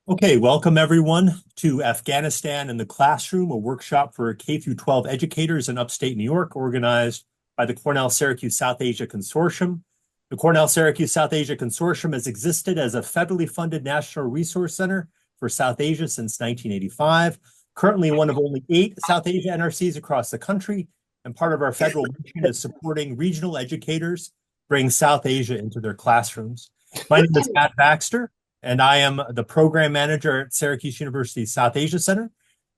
Okay, welcome everyone to Afghanistan in the Classroom, a workshop for K-12 educators in upstate New York, organized by the Cornell-Syracuse South Asia Consortium. The Cornell-Syracuse South Asia Consortium has existed as a federally funded national resource center for South Asia since 1985, currently one of only 8 South Asia NRCs across the country, and part of our federal mission is supporting regional educators bring South Asia into their classrooms. My name is Matt Baxter, and I am the program manager at Syracuse University's South Asia Center.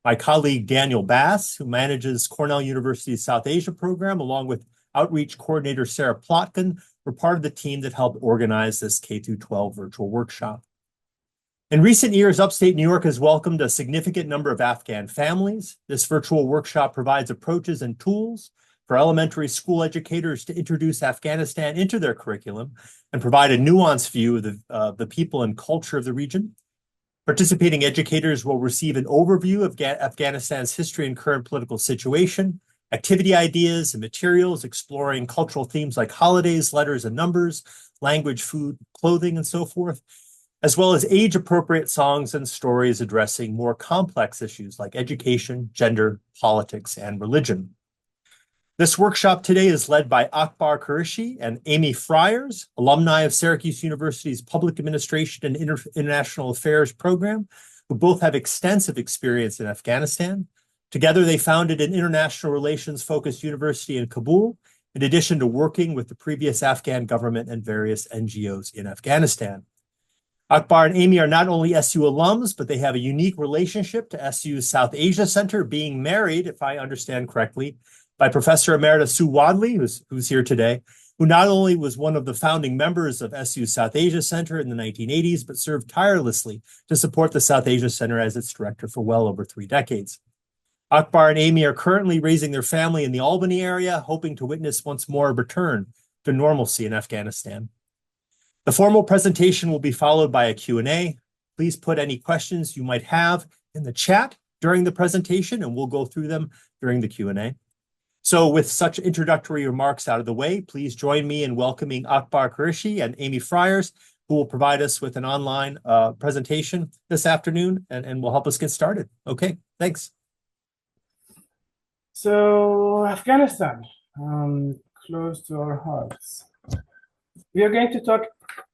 My colleague Daniel Bass, who manages Cornell University's South Asia program, along with outreach coordinator Sarah Plotkin, were part of the team that helped organize this K-12 virtual workshop. In recent years, upstate New York has welcomed a significant number of Afghan families. This virtual workshop provides approaches and tools for elementary school educators to introduce Afghanistan into their curriculum and provide a nuanced view of the people and culture of the region. Participating educators will receive an overview of Afghanistan's history and current political situation, activity ideas and materials exploring cultural themes like holidays, letters and numbers, language, food, clothing, and so forth, as well as age-appropriate songs and stories addressing more complex issues like education, gender, politics, and religion. This workshop today is led by Akbar Quraishi and Amy Friers, alumni of Syracuse University's Public Administration and International Affairs program, who both have extensive experience in Afghanistan. Together, they founded an international relations-focused university in Kabul, in addition to working with the previous Afghan government and various NGOs in Afghanistan. Akbar and Amy are not only SU alums, but they have a unique relationship to SU's South Asia Center, being married, if I understand correctly, by Professor Emerita Sue Wadley, who's here today, who not only was one of the founding members of SU's South Asia Center in the 1980s, but served tirelessly to support the South Asia Center as its director for well over 3 decades. Akbar and Amy are currently raising their family in the Albany area, hoping to witness once more a return to normalcy in Afghanistan. The formal presentation will be followed by a Q&A. Please put any questions you might have in the chat during the presentation, and we'll go through them during the Q&A. So with such introductory remarks out of the way, please join me in welcoming Akbar Quraishi and Amy Friers, who will provide us with an online presentation this afternoon and will help us get started. Okay, thanks. So Afghanistan, close to our hearts. We are going to talk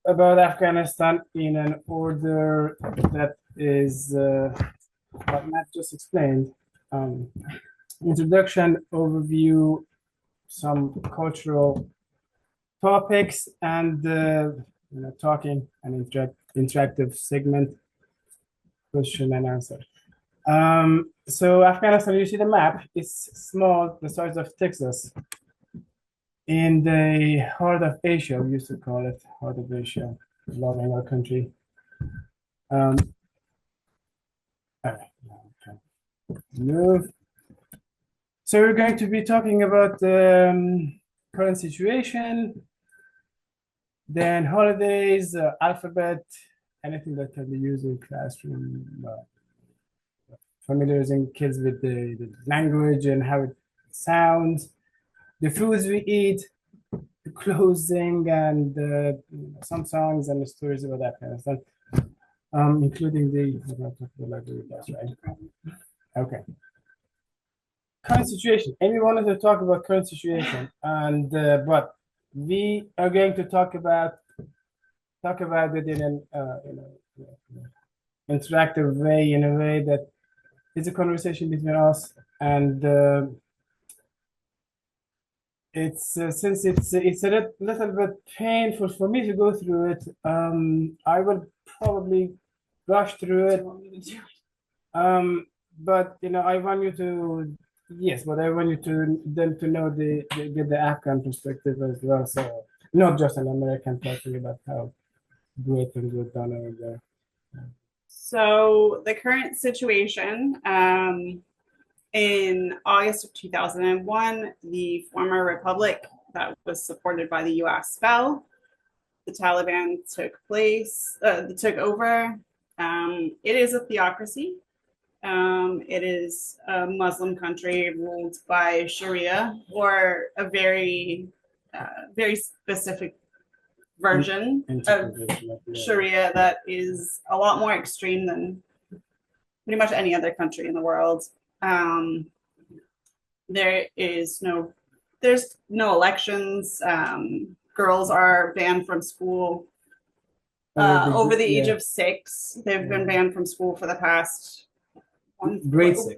about Afghanistan in an order that is what Matt just explained. Introduction, overview, some cultural topics, and talking and interactive segment, question and answer. So Afghanistan, you see the map, it's small, the size of Texas, in the heart of Asia. We used to call it heart of Asia, loving our country. Move. So we're going to be talking about the current situation, then holidays, alphabet, anything that can be used in classroom, familiarizing kids with the language and how it sounds, the foods we eat, the clothing, and some songs and the stories about Afghanistan, including the library class, right? Okay. Current situation. Amy wanted to talk about current situation, and but we are going to talk about it in an interactive way, in a way that is a conversation between us, and it's since it's a little bit painful for me to go through it. I will probably rush through it. But I want you to. Yes, but I want you to know get the Afghan perspective as well. So not just an American talking about how great things were done over there. So the current situation, in August of 2001, the former republic that was supported by the U.S. fell. The Taliban took over. It is a theocracy. It is a Muslim country ruled by Sharia, or a very specific version of Interpretation of the- Sharia that is a lot more extreme than pretty much any other country in the world. There's no elections. Girls are banned from school over the age of 6. They've been banned from school for the past Grade 6,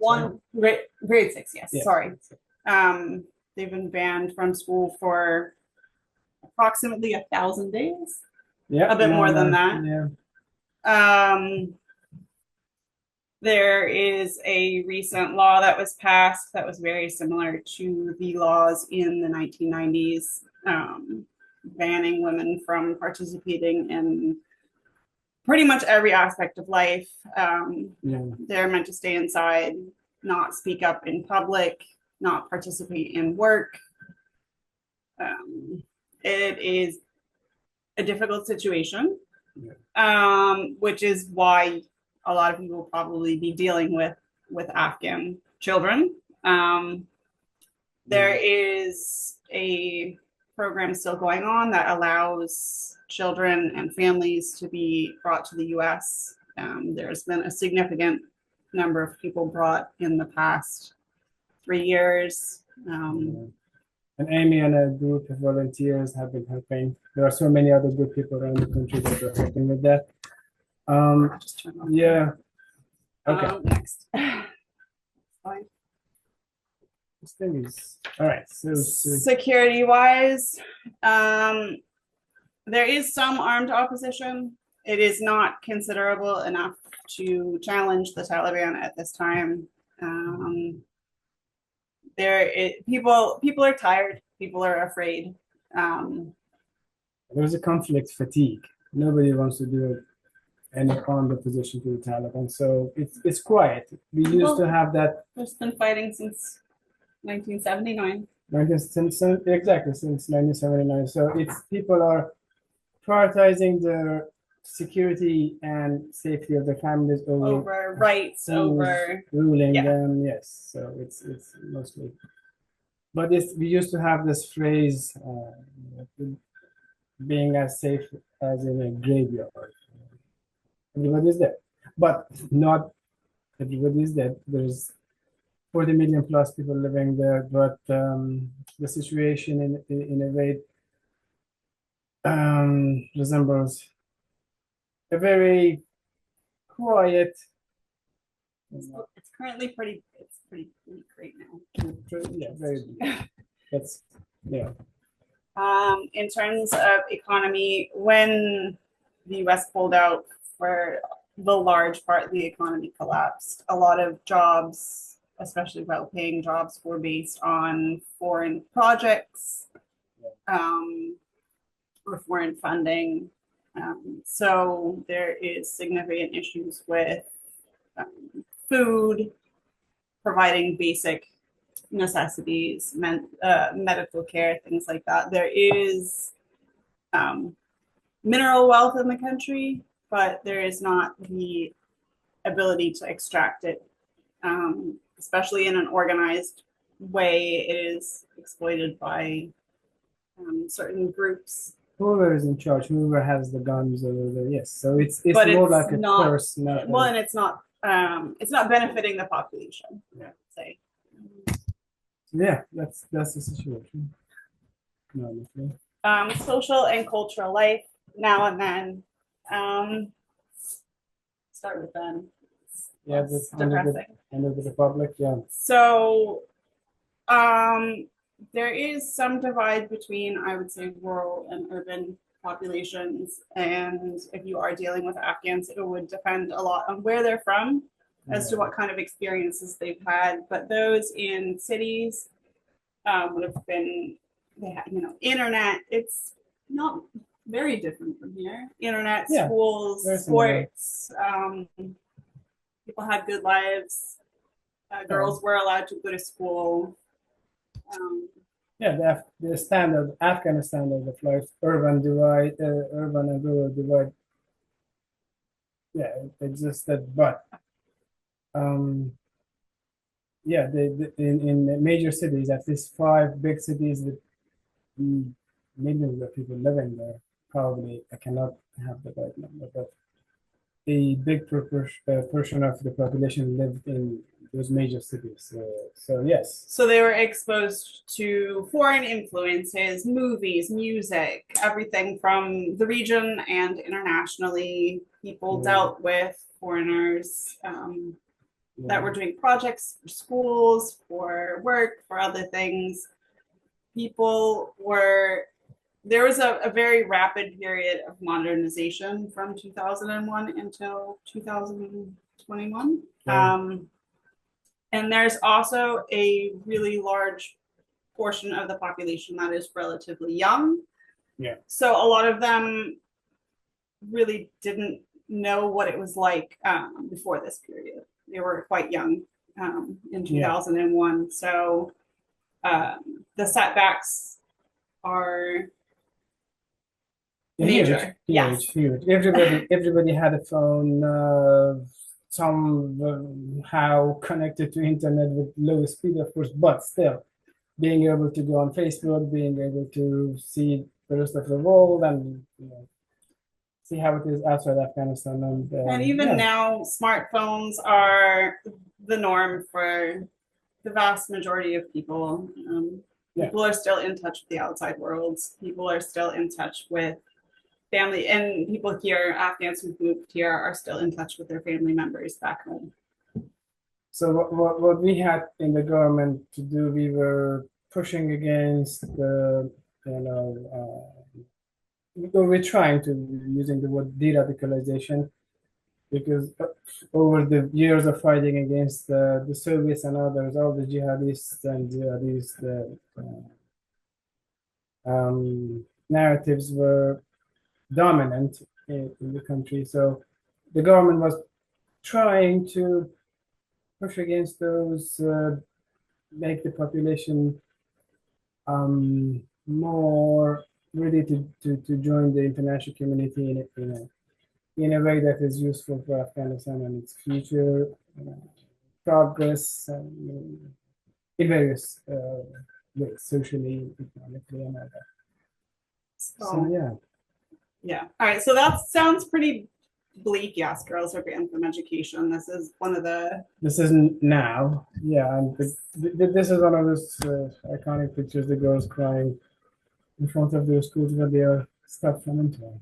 grade 6. Yes, Yeah. sorry. They've been banned from school for approximately 1,000 days. Yeah, a bit more than that. Yeah. There is a recent law that was passed that was very similar to the laws in the 1990s, banning women from participating in pretty much every aspect of life. They're meant to stay inside, not speak up in public, not participate in work. It is a difficult situation, which is why a lot of people will probably be dealing with Afghan children. There is a program still going on that allows children and families to be brought to the US. There's been a significant number of people brought in the past 3 years. And Amy and a group of volunteers have been helping. There are so many other good people around the country that are helping with that. Just turn off. Yeah. Okay. Next. Fine. This thing is all right. So Security wise, there is some armed opposition. It is not considerable enough to challenge the Taliban at this time. People are tired. People are afraid. there's a conflict fatigue. Nobody wants to do any armed opposition to the Taliban, so it's quiet. We used to have that. There's been fighting since 1979. Exactly, since 1979. So it's people are prioritizing their security and safety of their families Over rights, who's over ruling yeah. them. Yes, so it's mostly. But we used to have this phrase, being as safe as in a graveyard. Everybody is dead, but not everybody is dead. There's 40 million plus people living there, but the situation in a way resembles a very quiet. It's currently pretty bleak right now. Yeah, very. That's yeah. In terms of economy, when the US pulled out, for the large part, the economy collapsed. A lot of jobs, especially well-paying jobs, were based on foreign projects or foreign funding. So there is significant issues with food, providing basic necessities, medical care, things like that. There is mineral wealth in the country, but there is not the ability to extract it, especially in an organized way. It is exploited by certain groups. Whoever is in charge, whoever has the guns over there, yes. So it's But more it's like a not- curse. Not Well, and it's not benefiting the population. Yeah. Say. yeah, that's the situation. Honestly. Social and cultural life now and then. Start with then. Yeah, It's under depressing. the Republic, yeah. So, there is some divide between, I would say, rural and urban populations. And if you are dealing with Afghans, it would depend a lot on where they're from as to what kind of experiences they've had. But those in cities would have been, they had, internet. It's not very different from here. Internet, Yeah, schools, very similar. sports. People had good lives. Girls were allowed to go to school. Yeah, the standard Afghan standard of life, urban and rural divide. Yeah, it existed, but yeah, in the major cities, at least 5 big cities with millions of people living there, probably I cannot have the right number, but a big portion of the population lived in those major cities. So yes. So they were exposed to foreign influences, movies, music, everything from the region and internationally. People dealt with foreigners that were doing projects for schools, for work, for other things. There was a very rapid period of modernization from 2001 until 2021. And there's also a really large portion of the population that is relatively young. Yeah. So a lot of them really didn't know what it was like before this period. They were quite young in 2001. So the setbacks are major. Huge. Everybody had a phone, somehow connected to internet with low speed, of course, but still being able to go on Facebook, being able to see the rest of the world, and see how it is outside Afghanistan. And even now, smartphones are the norm for the vast majority of people. People are still in touch with the outside world. People are still in touch with family, and people here, Afghans who moved here, are still in touch with their family members back home. So what we had in the government to do, we were pushing against the, we're trying to, using the word de-radicalization, because over the years of fighting against the Soviets and others, all the jihadists and narratives were dominant in the country. So the government was trying to push against those, make the population more ready to join the international community in a way that is useful for Afghanistan and its future progress in various ways, socially, economically, and other. So yeah. All right. So that sounds pretty bleak. Yes, girls are banned from education. This is one of the. This is now. Yeah, and this is one of those iconic pictures. The girls crying in front of their schools where they are stopped from entering.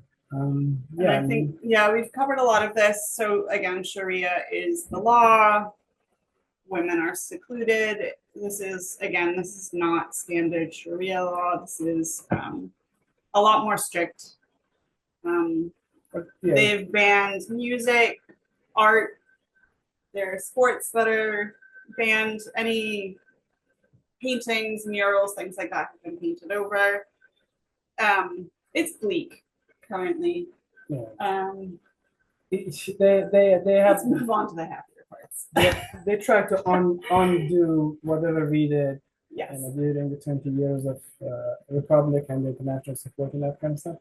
I think we've covered a lot of this. So again, Sharia is the law. Women are secluded. This is not standard Sharia law. This is a lot more strict. They've banned music, art. There are sports that are banned. Any paintings, murals, things like that have been painted over. It's bleak currently. They Let's move on to the happier parts. They try to undo whatever we did during the 20 years of Republic and international support in Afghanistan.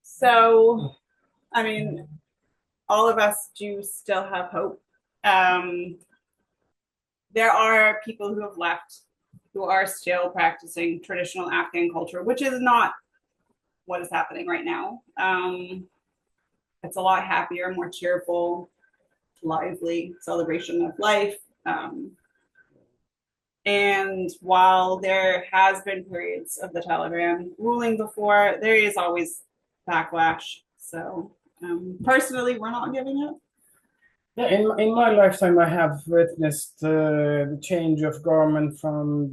So, I mean, all of us do still have hope. There are people who have left who are still practicing traditional Afghan culture, which is not what is happening right now. It's a lot happier, more cheerful, lively celebration of life. And while there has been periods of the Taliban ruling before, there is always backlash. So personally, we're not giving up. Yeah, in my lifetime, I have witnessed the change of government from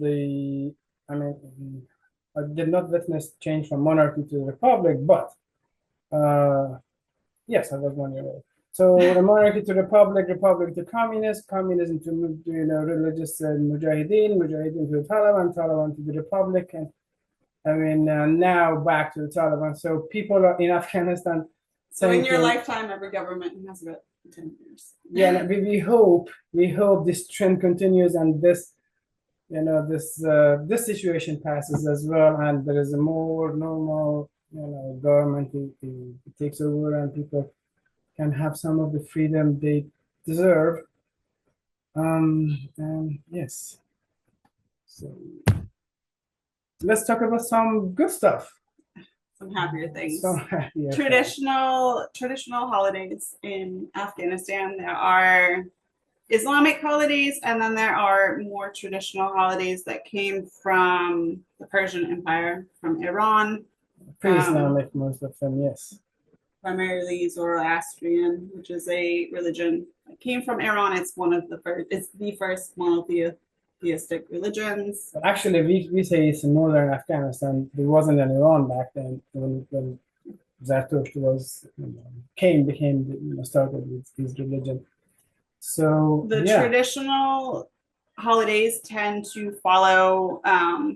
I did not witness change from monarchy to republic, but yes, I was 1 year old. So the monarchy to republic, republic to communism to religious mujahideen to the Taliban to the republic, and now back to the Taliban. So people are in Afghanistan. So in your lifetime, every government has about 10 years. Yeah, we hope this trend continues and this situation passes as well, and there is a more normal government who takes over and people can have some of the freedom they deserve. And yes, so let's talk about some good stuff. some happier things. So happier. Traditional holidays in Afghanistan. There are Islamic holidays, and then there are more traditional holidays that came from the Persian Empire, from Iran. Pre-Islamic, most of them, yes. Primarily Zoroastrian, which is a religion that came from Iran. It's the first monotheistic religions. But actually, we say it's in northern Afghanistan. There wasn't an Iran back then when Zarathustra started with his religion. So the traditional holidays tend to follow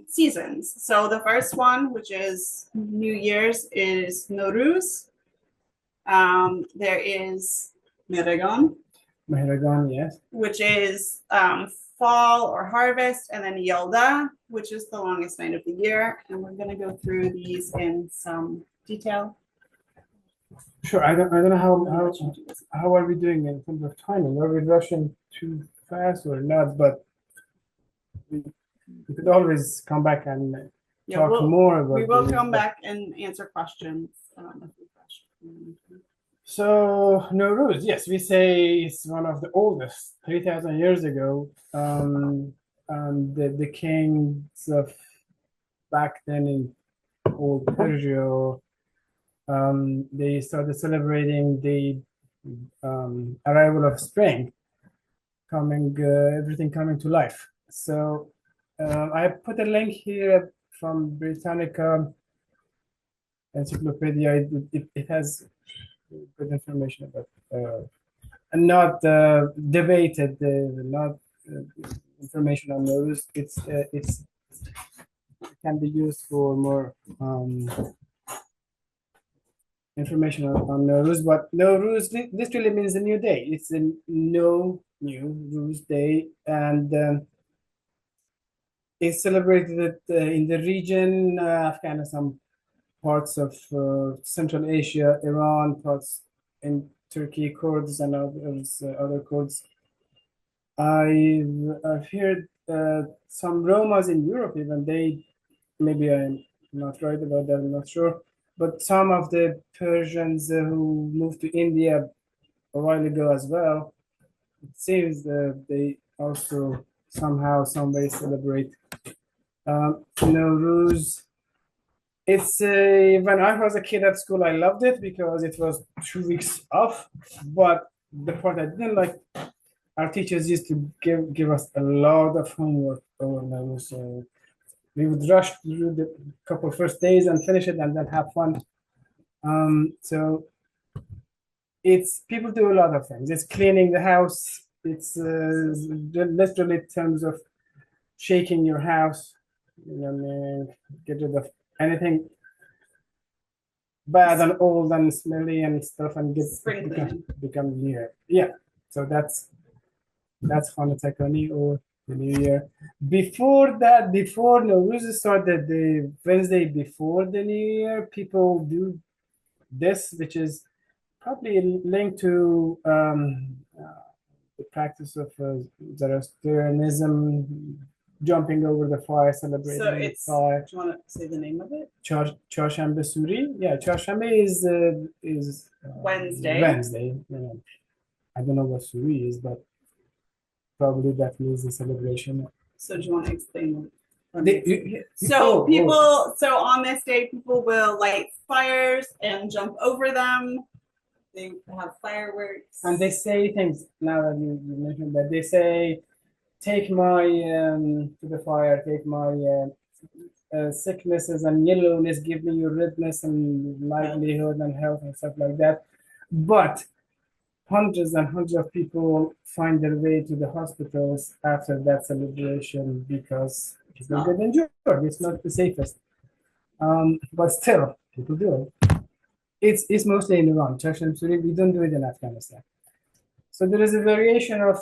seasons. So the first one, which is New Year's, is Nowruz. There is Mehregan, yes, which is fall or harvest, and then Yelda, which is the longest night of the year. And we're going to go through these in some detail. Sure. I don't know how are we doing in terms of timing? Are we rushing too fast or not? But we could always come back and talk more about. We will come back and answer questions. So Nowruz, yes, we say it's one of the oldest, 3,000 years ago. And the kings of back then in old Persia. They started celebrating the arrival of spring, everything coming to life. So I put a link here from Britannica Encyclopedia. It has good information about and not debated, not information on those. It can be used for more. Information on Nowruz, but Nowruz literally means a new day. It's a new Ruz day, and it's celebrated in the region, Afghanistan, parts of Central Asia, Iran, parts in Turkey, Kurds, and other Kurds. I've heard some Romas in Europe, even maybe I'm not right about that, I'm not sure. But some of the Persians who moved to India a while ago as well, it seems they also somehow, some way celebrate Nowruz. It's when I was a kid at school, I loved it because it was 2 weeks off. But the part I didn't like, our teachers used to give us a lot of homework over Nowruz. So we would rush through the couple first days and finish it and then have fun. So it's people do a lot of things. It's cleaning the house. It's literally in terms of shaking your house, get rid of anything bad and old and smelly and stuff and become new. Yeah. So that's Hanukkah or the New Year. Before that, before Nowruz started, the Wednesday before the New Year, people do this, which is probably linked to the practice of Zoroastrianism, jumping over the fire, celebrating the fire. Do you want to say the name of it? Charshambe Suri. Yeah, Charshambe is Wednesday. Wednesday. I don't know what Suri is, but probably that means the celebration. So do you want to explain So on this day, people will light fires and jump over them. They have fireworks. And they say things, now that you mentioned that, they say, take my, to the fire, take my sicknesses and yellowness, give me your redness and livelihood and health and stuff like that. But hundreds and hundreds of people find their way to the hospitals after that celebration because people get injured. It's not the safest. But still, people do it. It's mostly in Iran. We don't do it in Afghanistan. So there is a variation of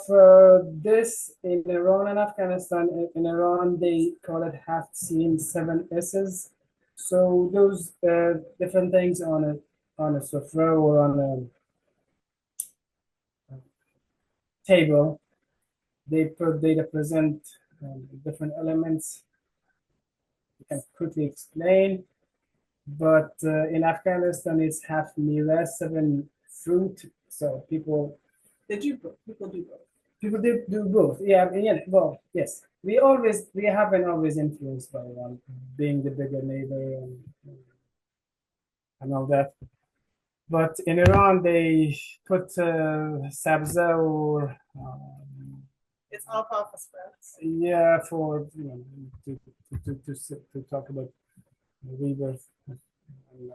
this in Iran and Afghanistan. In Iran, they call it Haftzin, 7 S's. So those different things on a sofra or on a table, they represent different elements. You can quickly explain. but in Afghanistan it's half mewa, 7 fruit. So people People do both. people do both. Yeah, yeah. Well, yes. We have been always influenced by one being the bigger neighbor and all that. But in Iran, they put sabza or It's alfalfa sprouts. yeah, for to talk about rebirth and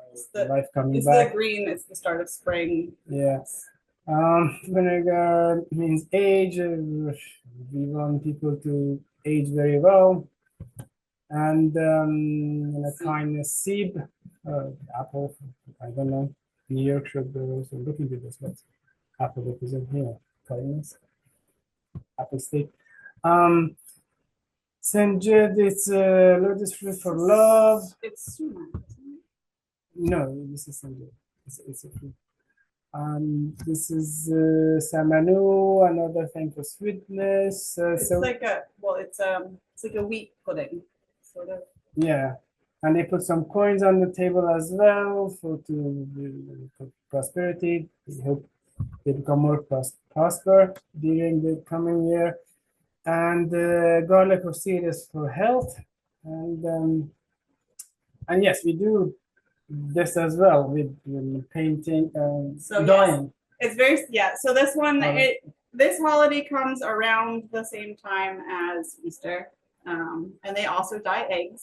life coming It's back. the green. It's the start of spring. Yeah. Vinegar means age. We want people to age very well. And kindness, seed, apple. I don't know. New York should also look into this, but apple represent here. Kindness, apple state. Sanjid, it's lotus fruit for love. It's sumac, isn't it? No, this is Sanjid. It's a fruit. This is samanu, another thing for sweetness. It's like a wheat pudding, sort of. Yeah, and they put some coins on the table as well for prosperity. We hope they become more prosper during the coming year. And garlic or seed is for health. And yes, we do this as well with painting and So, dyeing. It's very So this one this holiday comes around the same time as Easter, and they also dye eggs.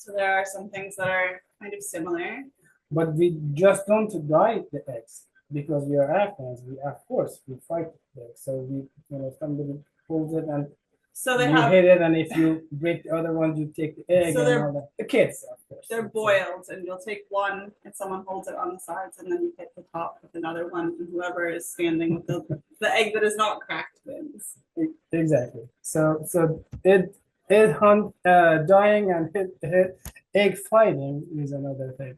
So there are some things that are kind of similar. But we just don't dye the eggs because we are Afghans. We of course we fight the eggs. So somebody pulls it and so they you hit it, and if you break the other one, you take the egg. So and all that. The kids, of course. They're boiled, and you'll take one, and someone holds it on the sides, and then you hit the top with another one, and whoever is standing with the egg that is not cracked wins. Exactly. So dying and egg fighting is another thing.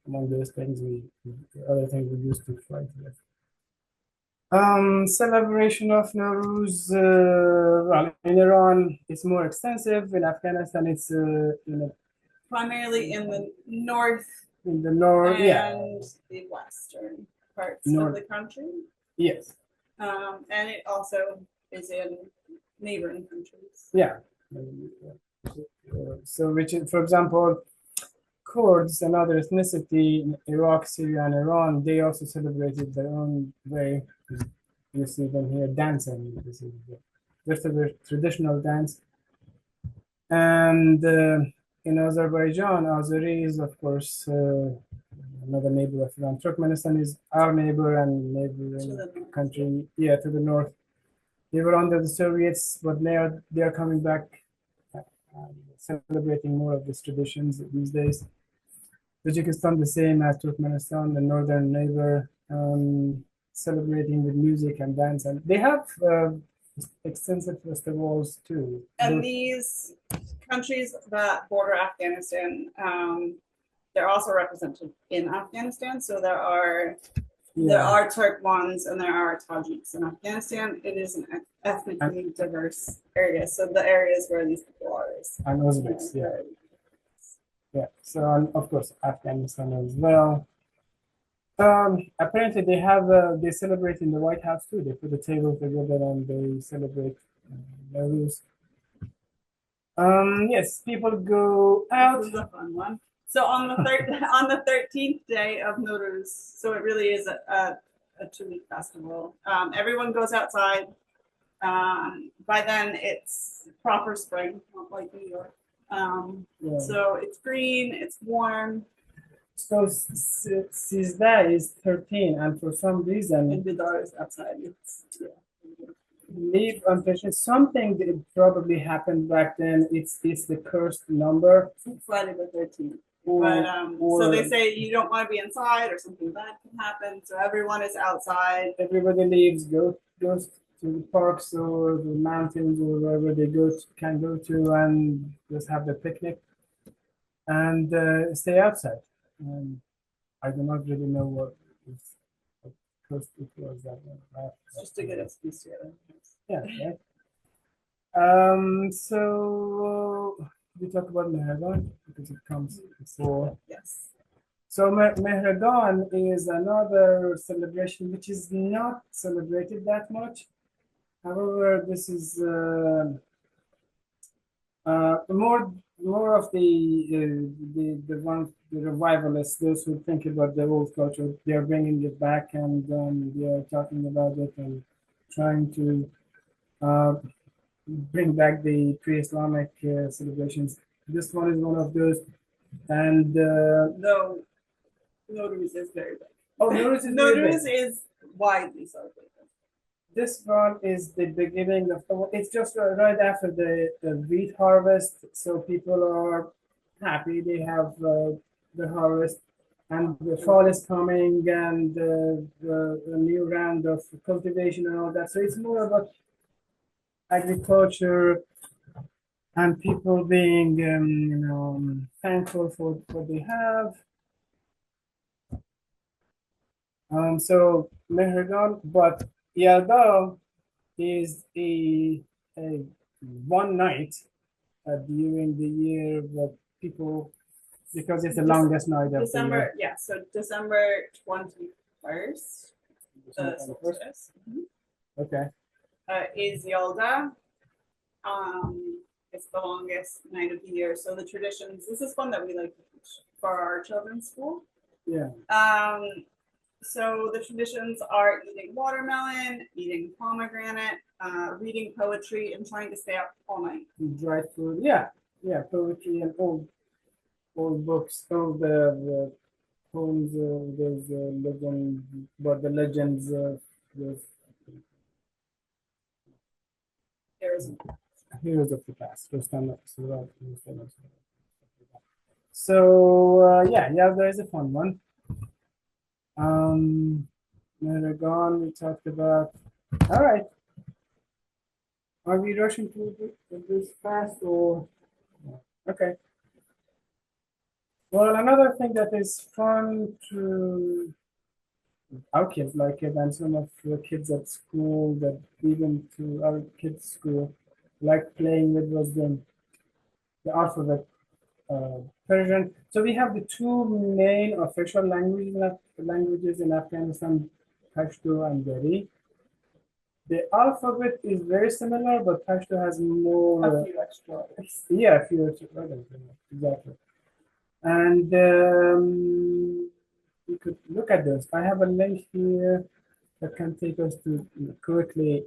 Among those things other things we used to fight with. Celebration of Nowruz, well, in Iran, it's more extensive. In Afghanistan, it's primarily in the north in the north, and the western parts of the country. Yes. And it also is in neighboring countries. Yeah. So, which is, for example, Kurds, another ethnicity in Iraq, Syria, and Iran, they also celebrated their own way. You see them here dancing. This is just a traditional dance. And in Azerbaijan, Azeris, of course, another neighbor of Iran. Turkmenistan is our neighbor and neighboring country. Yeah, to the north. They were under the Soviets, but they are coming back, celebrating more of these traditions these days. Tajikistan, the same as Turkmenistan, the northern neighbor, celebrating with music and dance, and they have extensive festivals too. And these countries that border Afghanistan, they're also represented in Afghanistan. So there are Turkmens and there are Tajiks in Afghanistan. It is an ethnically diverse area. So the areas where these people are is and Uzbeks, yeah. So and of course Afghanistan as well. Apparently they celebrate in the White House too. They put a table together and they celebrate Nowruz. Yes, people go out. This is a fun one. So on the 13th day of Nowruz, so it really is a 2-week festival. Everyone goes outside. By then it's proper spring, not like New York. So it's green, it's warm. So Sizda is 13, and for some reason, and Bidar is outside. Leave unfinished. Something that probably happened back then. It's the cursed number. Friday the 13th. So they say you don't want to be inside, or something bad can happen. So everyone is outside. Everybody leaves, goes to the parks or the mountains or wherever they can go to, and just have the picnic and stay outside. I do not really know what cursed it was that one. Just to get excuse to it. Yeah. Right. So we talk about Mehragan because it comes before. Yes. So Mehragan is another celebration which is not celebrated that much. However, this is more of the revivalists, those who think about the old culture. They are bringing it back, and they are talking about it and trying to bring back the pre-Islamic celebrations. This one is one of those, and Though Nowruz is very big. oh, Nowruz is very big. Nowruz is widely celebrated. This one is the beginning of it's just right after the wheat harvest, so people are happy. They have the harvest, and the fall is coming, and the new round of cultivation and all that. So it's more about agriculture and people being, thankful for what they have. So Mehragan, but Yalda is a one night during the year that people, because it's the longest night of the December, year. yeah, so December 21st, the solstice, Okay. is Yalda. It's the longest night of the year. So the traditions, this is one that we like to teach for our children's school. Yeah. So the traditions are eating watermelon, eating pomegranate, reading poetry, and trying to stay up all night. Dried food. Yeah. Yeah. Poetry and old books, old the poems, there's legend, but the legends of the heroes of the past. So yeah, there is a fun one. Mehragan, we talked about. All right. Are we rushing through this fast or? Okay. Well, another thing that is fun to our kids like it, and some of the kids at school that even to our kids' school like playing with was the alphabet. Persian. So we have the two main official languages in Afghanistan, Pashto and Dari. The alphabet is very similar, but Pashto has more. A few extra. Yeah, a few extra letters, exactly. And we could look at this. I have a link here that can take us to quickly.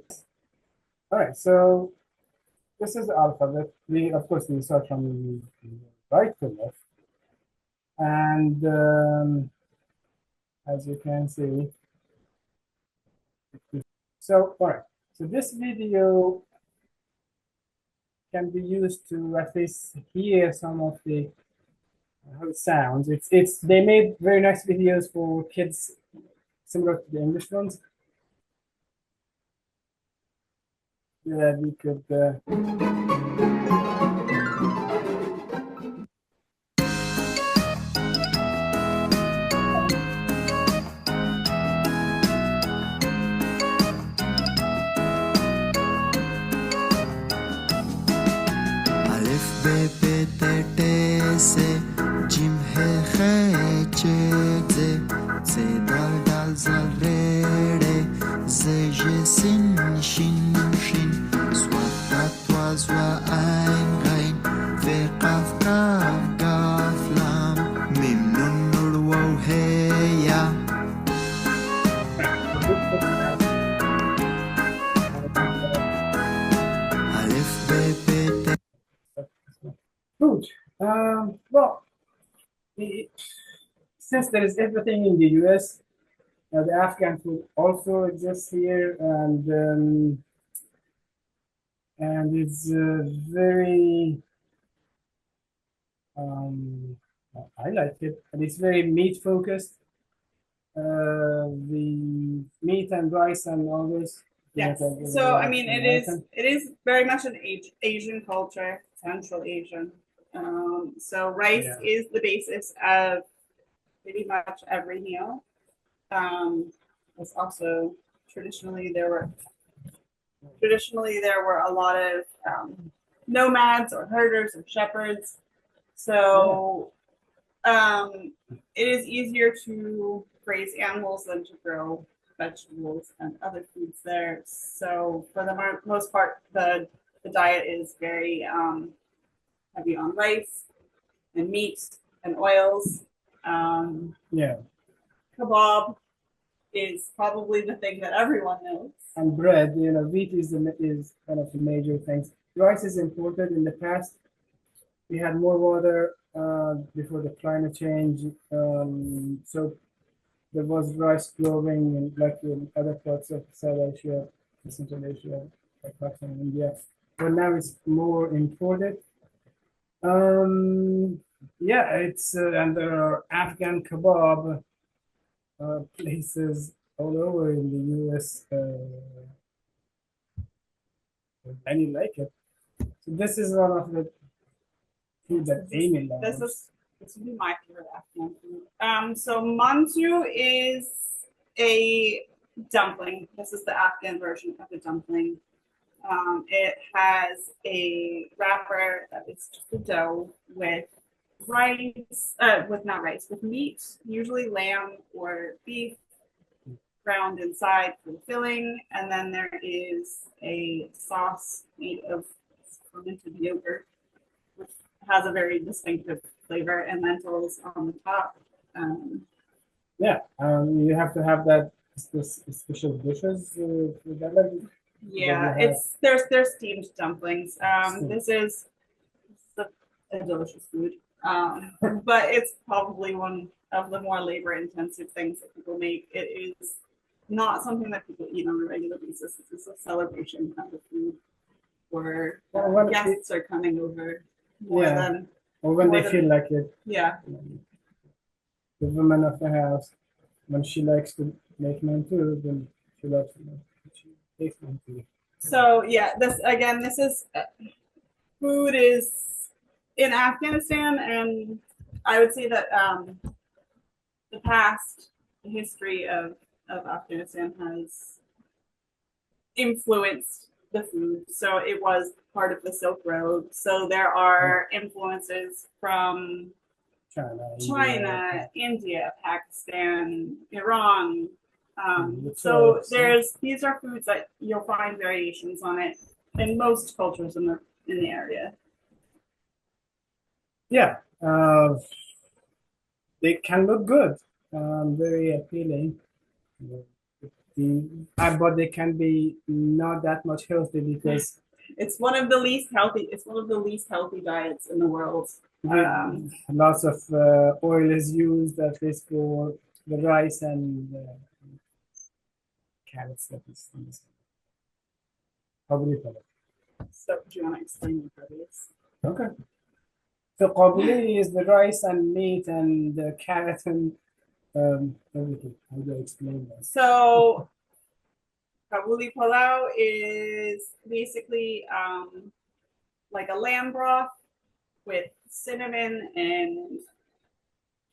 All right, so this is the alphabet. We, of course, we start from right to left. And as you can see, so all right, so this video can be used to at least hear some of the how it sounds. It's they made very nice videos for kids similar to the English ones. Yeah, we could Good. Well, since there is everything in the US, the Afghan food also exists here, and it's very. I like it, and it's very meat focused. The meat and rice and all this. Yes. So I mean, it is very much an Asian culture, Central Asian. So rice is the basis of pretty much every meal. It's also traditionally there were a lot of nomads or herders or shepherds. So it is easier to raise animals than to grow vegetables and other foods there. So for the most part, the diet is very heavy on rice and meat and oils. Yeah, Kebab is probably the thing that everyone knows. and bread. Wheat is one of the major things. Rice is imported. In the past, we had more water before the climate change, so there was rice growing in other parts of South Asia, Central Asia, like Pakistan and India. But now it's more imported. Yeah, it's and there are Afghan kebab places all over in the U.S. And you like it. So this is one of the food that Amy loves. This would be my favorite Afghan food. So mantu is a dumpling. This is the Afghan version of a dumpling. It has a wrapper that is just a dough with rice, with meat, usually lamb or beef, ground inside for the filling, and then there is a sauce made of fermented yogurt, which has a very distinctive flavor, and lentils on the top. You have to have that special dishes for that. Yeah, they're steamed dumplings. This is a delicious food, but it's probably one of the more labor-intensive things that people make. It is not something that people eat on a regular basis. It's a celebration kind of food where guests are coming over more than, or when they feel like it. Yeah. The woman of the house, when she likes to make mantu, then she loves to make mantu. So yeah, this is food is in Afghanistan, and I would say that the past history of Afghanistan has influenced the food. So it was part of the Silk Road. So there are influences from China, India, Pakistan, Iran. So these are foods that you'll find variations on it in most cultures in the area. Yeah, they can look good, very appealing. But they can be not that much healthy because it's one of the least healthy. It's one of the least healthy diets in the world. Lots of oil is used, at least for the rice and carrots that is in this. So do you want to explain what that is? Okay. So Kabuli is the rice and meat and the carrot and everything. How do I explain that? So Kabuli pulao is basically like a lamb broth with cinnamon and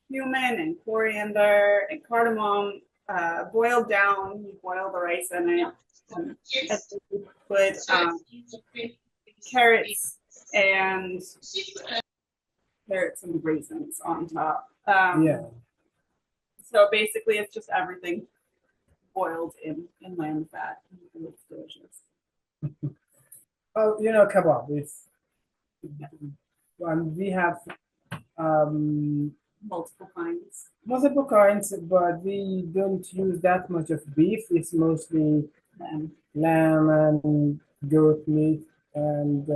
cumin and coriander and cardamom, boiled down. You boil the rice in it. And you put carrots and raisins on top. So basically, it's just everything boiled in lamb fat. It's delicious. Oh, kebab. We have multiple kinds. Multiple kinds, but we don't use that much of beef. It's mostly lamb and goat meat. And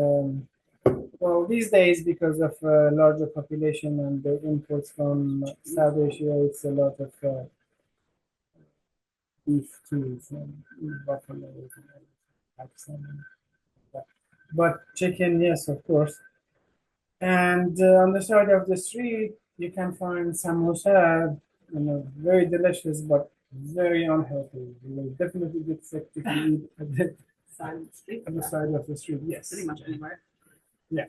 well, these days, because of larger population and the imports from South Asia, it's a lot of beef too, from buffalo and Pakistan. But chicken, yes, of course. And on the side of the street, you can find samosa, very delicious, but very unhealthy. You will definitely get sick if you eat at the side of the street. On the side of the street, yes. Pretty much anywhere. Yeah.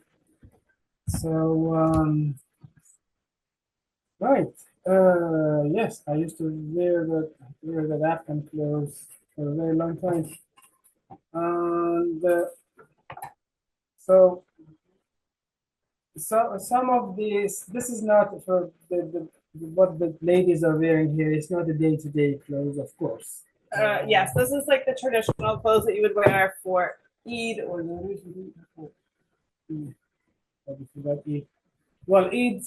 So, right. Yes, I used to wear that Afghan clothes for a very long time. And so So some of this is not for the what the ladies are wearing here. It's not the day-to-day clothes, of course. Yes, this is like the traditional clothes that you would wear for Eid or Eid. Well, Eid,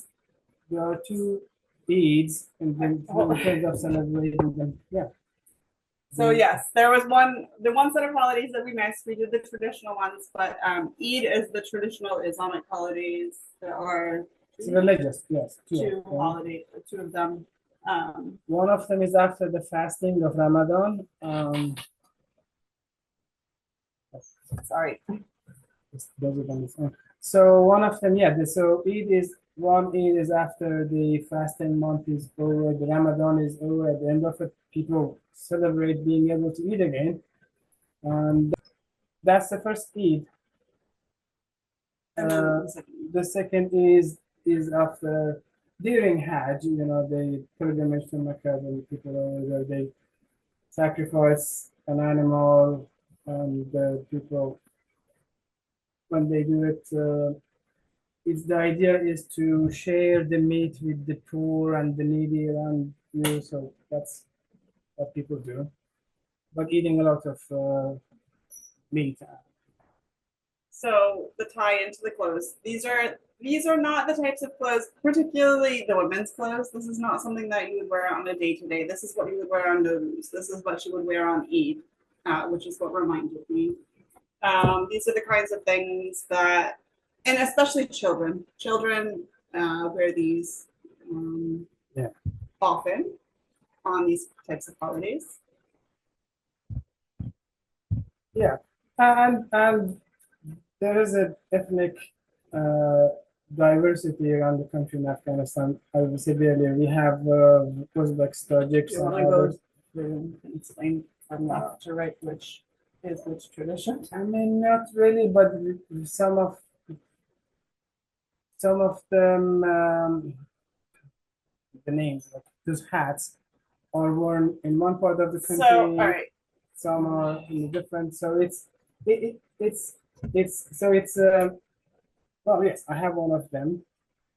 there are two Eids, and then in terms of celebrating them, yeah. so yes, there was one set of holidays that we missed. We did the traditional ones, but Eid is the traditional Islamic holidays. There are It's religious, yes. two holidays, two of them. One of them is after the fasting of Ramadan. Sorry. So one of them, yeah. So Eid is after the fasting month is over, the Ramadan is over. At the end of it, people celebrate being able to eat again. That's the first Eid. And then The second is after during Hajj. You know, the pilgrimage to Mecca. The people over there, they sacrifice an animal, and the people when they do it. It's the idea is to share the meat with the poor and the needy around you. So that's what people do. But eating a lot of meat. So the tie into the clothes. These are not the types of clothes, particularly the women's clothes. This is not something that you would wear on a day-to-day. This is what you would wear on Nowruz. This is what you would wear on Eid, which is what reminded me. These are the kinds of things that, and especially children wear these often on these types of holidays. Yeah, and there is an ethnic diversity around the country in Afghanistan. As we said earlier, we have Uzbeks, Tajiks, You and want to go others. through and explain from left to right which is which tradition? I mean, not really, but some of them, the names, like those hats, are worn in one part of the country. So, all right. Some are in a different. So well, yes, I have one of them.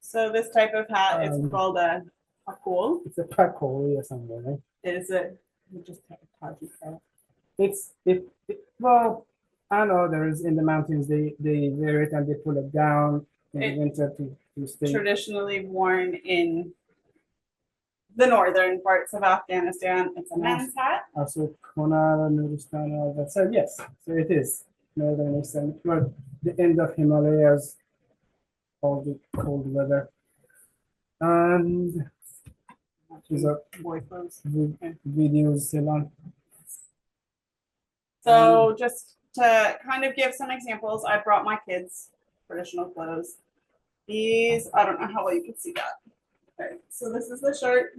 So this type of hat is called a pakol. It's a pakol or something, right? Is it just Tajik hat? Well, and others in the mountains they wear it and they pull it down in the winter to stay. Traditionally worn in the northern parts of Afghanistan. It's a men's hat. Also, Cornell-Syracuse, all that. So yes, so it is northern eastern, well, the end of Himalayas, all the cold weather, and these are boy clothes. Videos still on. So just to kind of give some examples, I brought my kids' traditional clothes. These, I don't know how well you can see that. Okay, so this is the shirt,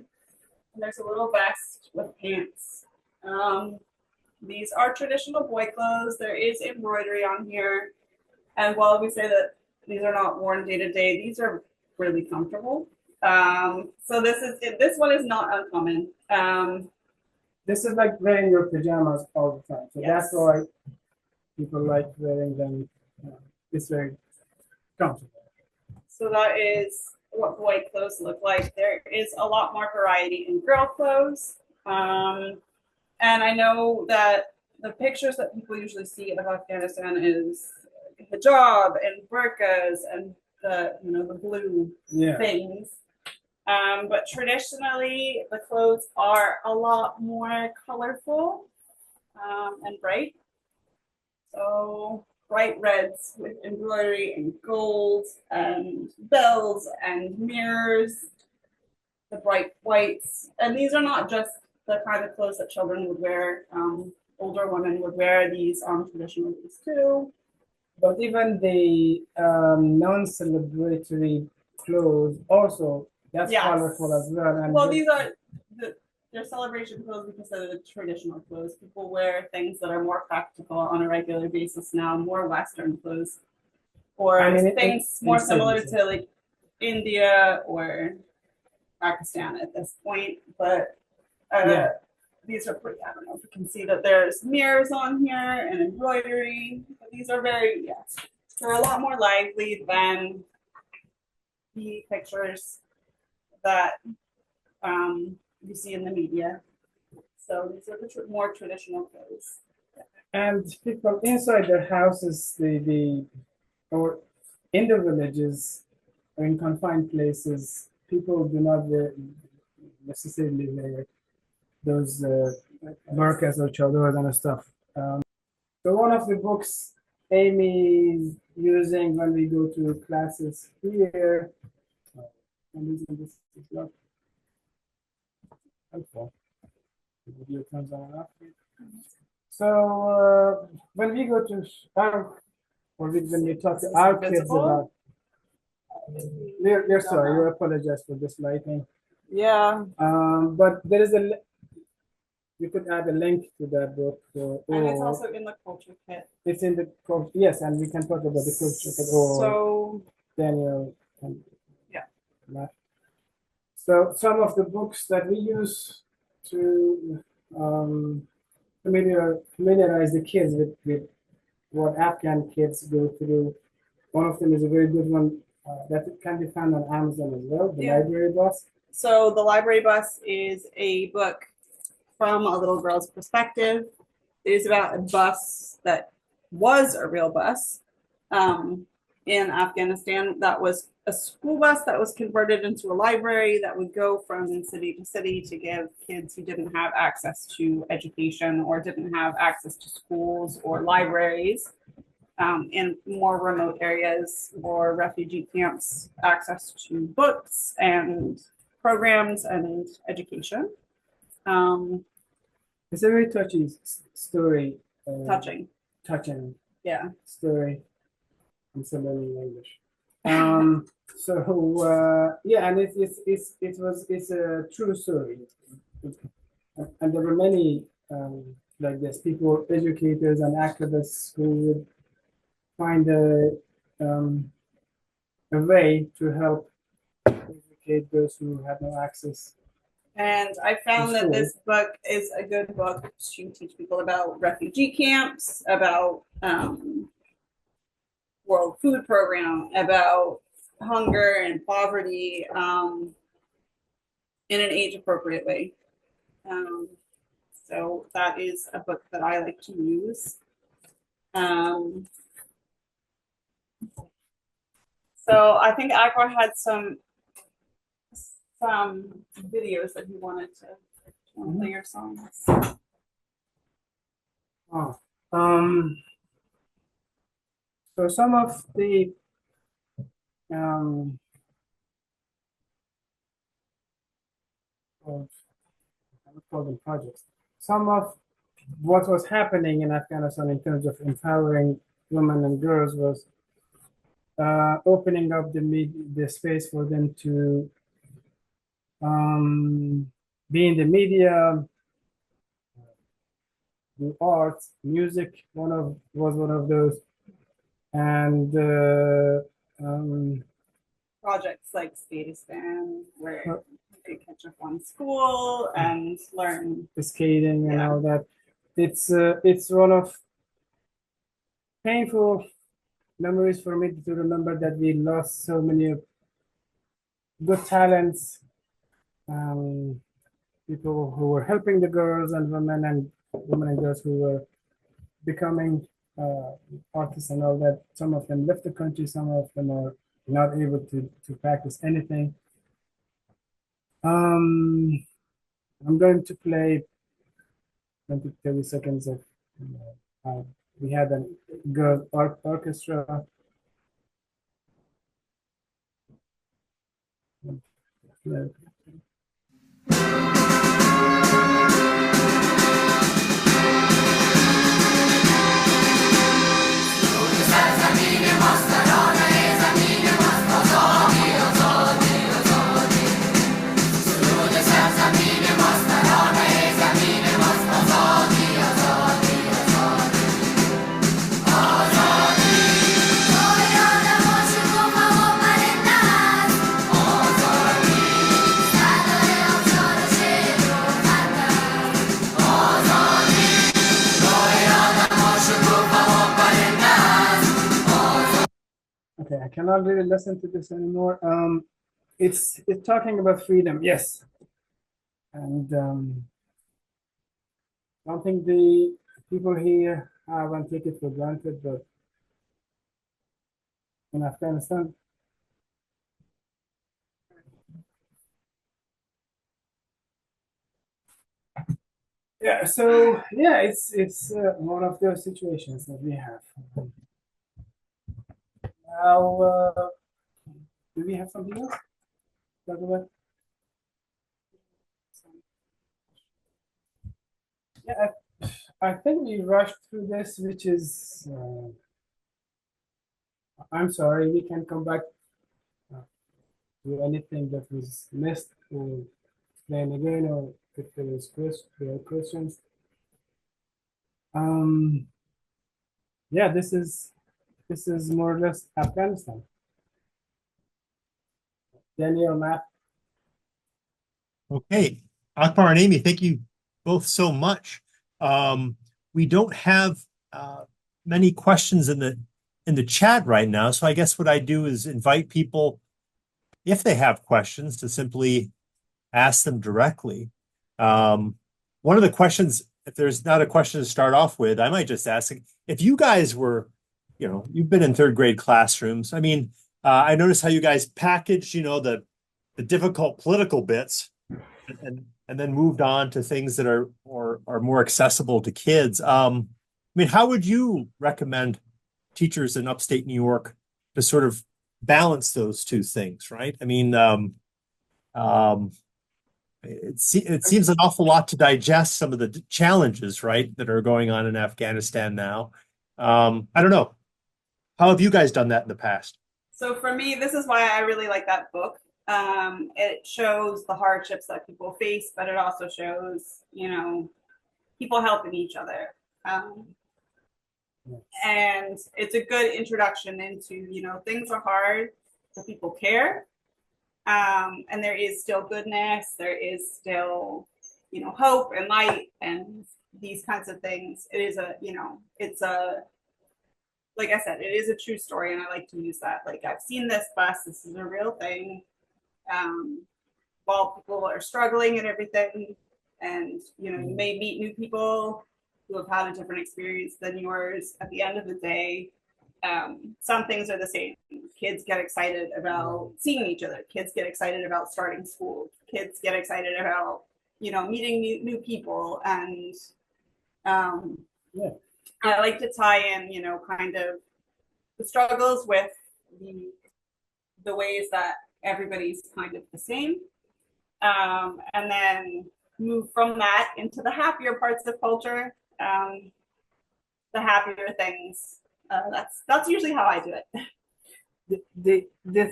and there's a little vest with pants. These are traditional boy clothes. There is embroidery on here. And while we say that these are not worn day to day, these are really comfortable. So this one is not uncommon. This is like wearing your pajamas all the time. So Yes. that's why people like wearing them. It's very comfortable. So that is what boy clothes look like. There is a lot more variety in girl clothes. And I know that the pictures that people usually see of Afghanistan is hijab and burqas and the blue things. But traditionally, the clothes are a lot more colorful and bright. So bright reds with embroidery and gold and bells and mirrors, the bright whites. And these are not just the kind of clothes that children would wear. Older women would wear these on traditional days too. But even the non-celebratory clothes also, that's colorful as well. And well, these are they're celebration clothes because they're the traditional clothes. People wear things that are more practical on a regular basis now, more Western clothes, or things more similar to like India or Pakistan at this point. But these are pretty, I don't know if you can see that there's mirrors on here and embroidery. But these are they're a lot more lively than the pictures that you see in the media. So these are the more traditional clothes. And people inside their houses, or in the villages, or in confined places, people do not necessarily wear those burqas or chadors and stuff. So one of the books Amy is using when we go to classes here, I'm using this is not helpful. The video comes on and off. So when we go to our, or when we talk to our kids about, we're sorry, you apologize for this lighting. Yeah. But there is you could add a link to that book. And it's also in the culture kit. It's in the yes, and we can talk about the culture kit. So Daniel. Yeah. So some of the books that we use to familiarize the kids with what Afghan kids go through. One of them is a very good one that can be found on Amazon as well, the Library Bus. So the Library Bus is a book from a little girl's perspective. It is about a bus that was a real bus in Afghanistan that was a school bus that was converted into a library that would go from city to city to give kids who didn't have access to education or didn't have access to schools or libraries in more remote areas or refugee camps access to books and programs and education. It's a very touchy story. Touching. Yeah. Story. I'm still learning English. So yeah, and it's a true story, and there were many like this people, educators and activists who would find a way to help educate those who had no access. And I found that this book is a good book to teach people about refugee camps, about World Food Program, about hunger and poverty in an age-appropriate way. So that is a book that I like to use. So I think Akbar had some videos that he wanted to play your songs. Oh, so some of the I would call them projects. Some of what was happening in Afghanistan in terms of empowering women and girls was opening up the space for them to be in the media, do art, music. Was one of those, and projects like Afghanistan, where you could catch up on school and learn skating and all that. It's one of painful memories for me to remember that we lost so many good talents, people who were helping the girls and women and girls who were becoming artists and all that. Some of them left the country, some of them are not able to practice anything. I'm going to play 20 to 30 seconds of we had a girl orchestra. I cannot really listen to this anymore. It's talking about freedom, yes, and I don't think the people here won't take it for granted, but in Afghanistan, yeah. So yeah, it's one of those situations that we have. Now, do we have something else? By the way? Yeah, I think we rushed through this, which is. I'm sorry, we can come back to anything that was missed or explain again, or if there are questions. Yeah, this is more or less Afghanistan. Daniel, Matt. Okay, Akbar and Amy, thank you both so much. We don't have many questions in the chat right now, so I guess what I do is invite people, if they have questions, to simply ask them directly. One of the questions, if there's not a question to start off with, I might just ask, if you guys were, you've been in third grade classrooms. I mean, I noticed how you guys packaged, the difficult political bits and then moved on to things that are more accessible to kids. I mean, how would you recommend teachers in upstate New York to sort of balance those two things, right? I mean, it seems an awful lot to digest some of the challenges, right, that are going on in Afghanistan now. I don't know. How have you guys done that in the past? So for me, this is why I really like that book. It shows the hardships that people face, but it also shows, people helping each other. And it's a good introduction into, things are hard, so people care. And there is still goodness, there is still, hope and light and these kinds of things. It is like I said, it is a true story, and I like to use that. Like, I've seen this bus, this is a real thing. While people are struggling and everything, and you may meet new people who have had a different experience than yours. At the end of the day, some things are the same. Kids get excited about seeing each other. Kids get excited about starting school. Kids get excited about meeting new people, and I like to tie in kind of the struggles with the ways that everybody's kind of the same, and then move from that into the happier parts of culture, the happier things. That's usually how I do it. The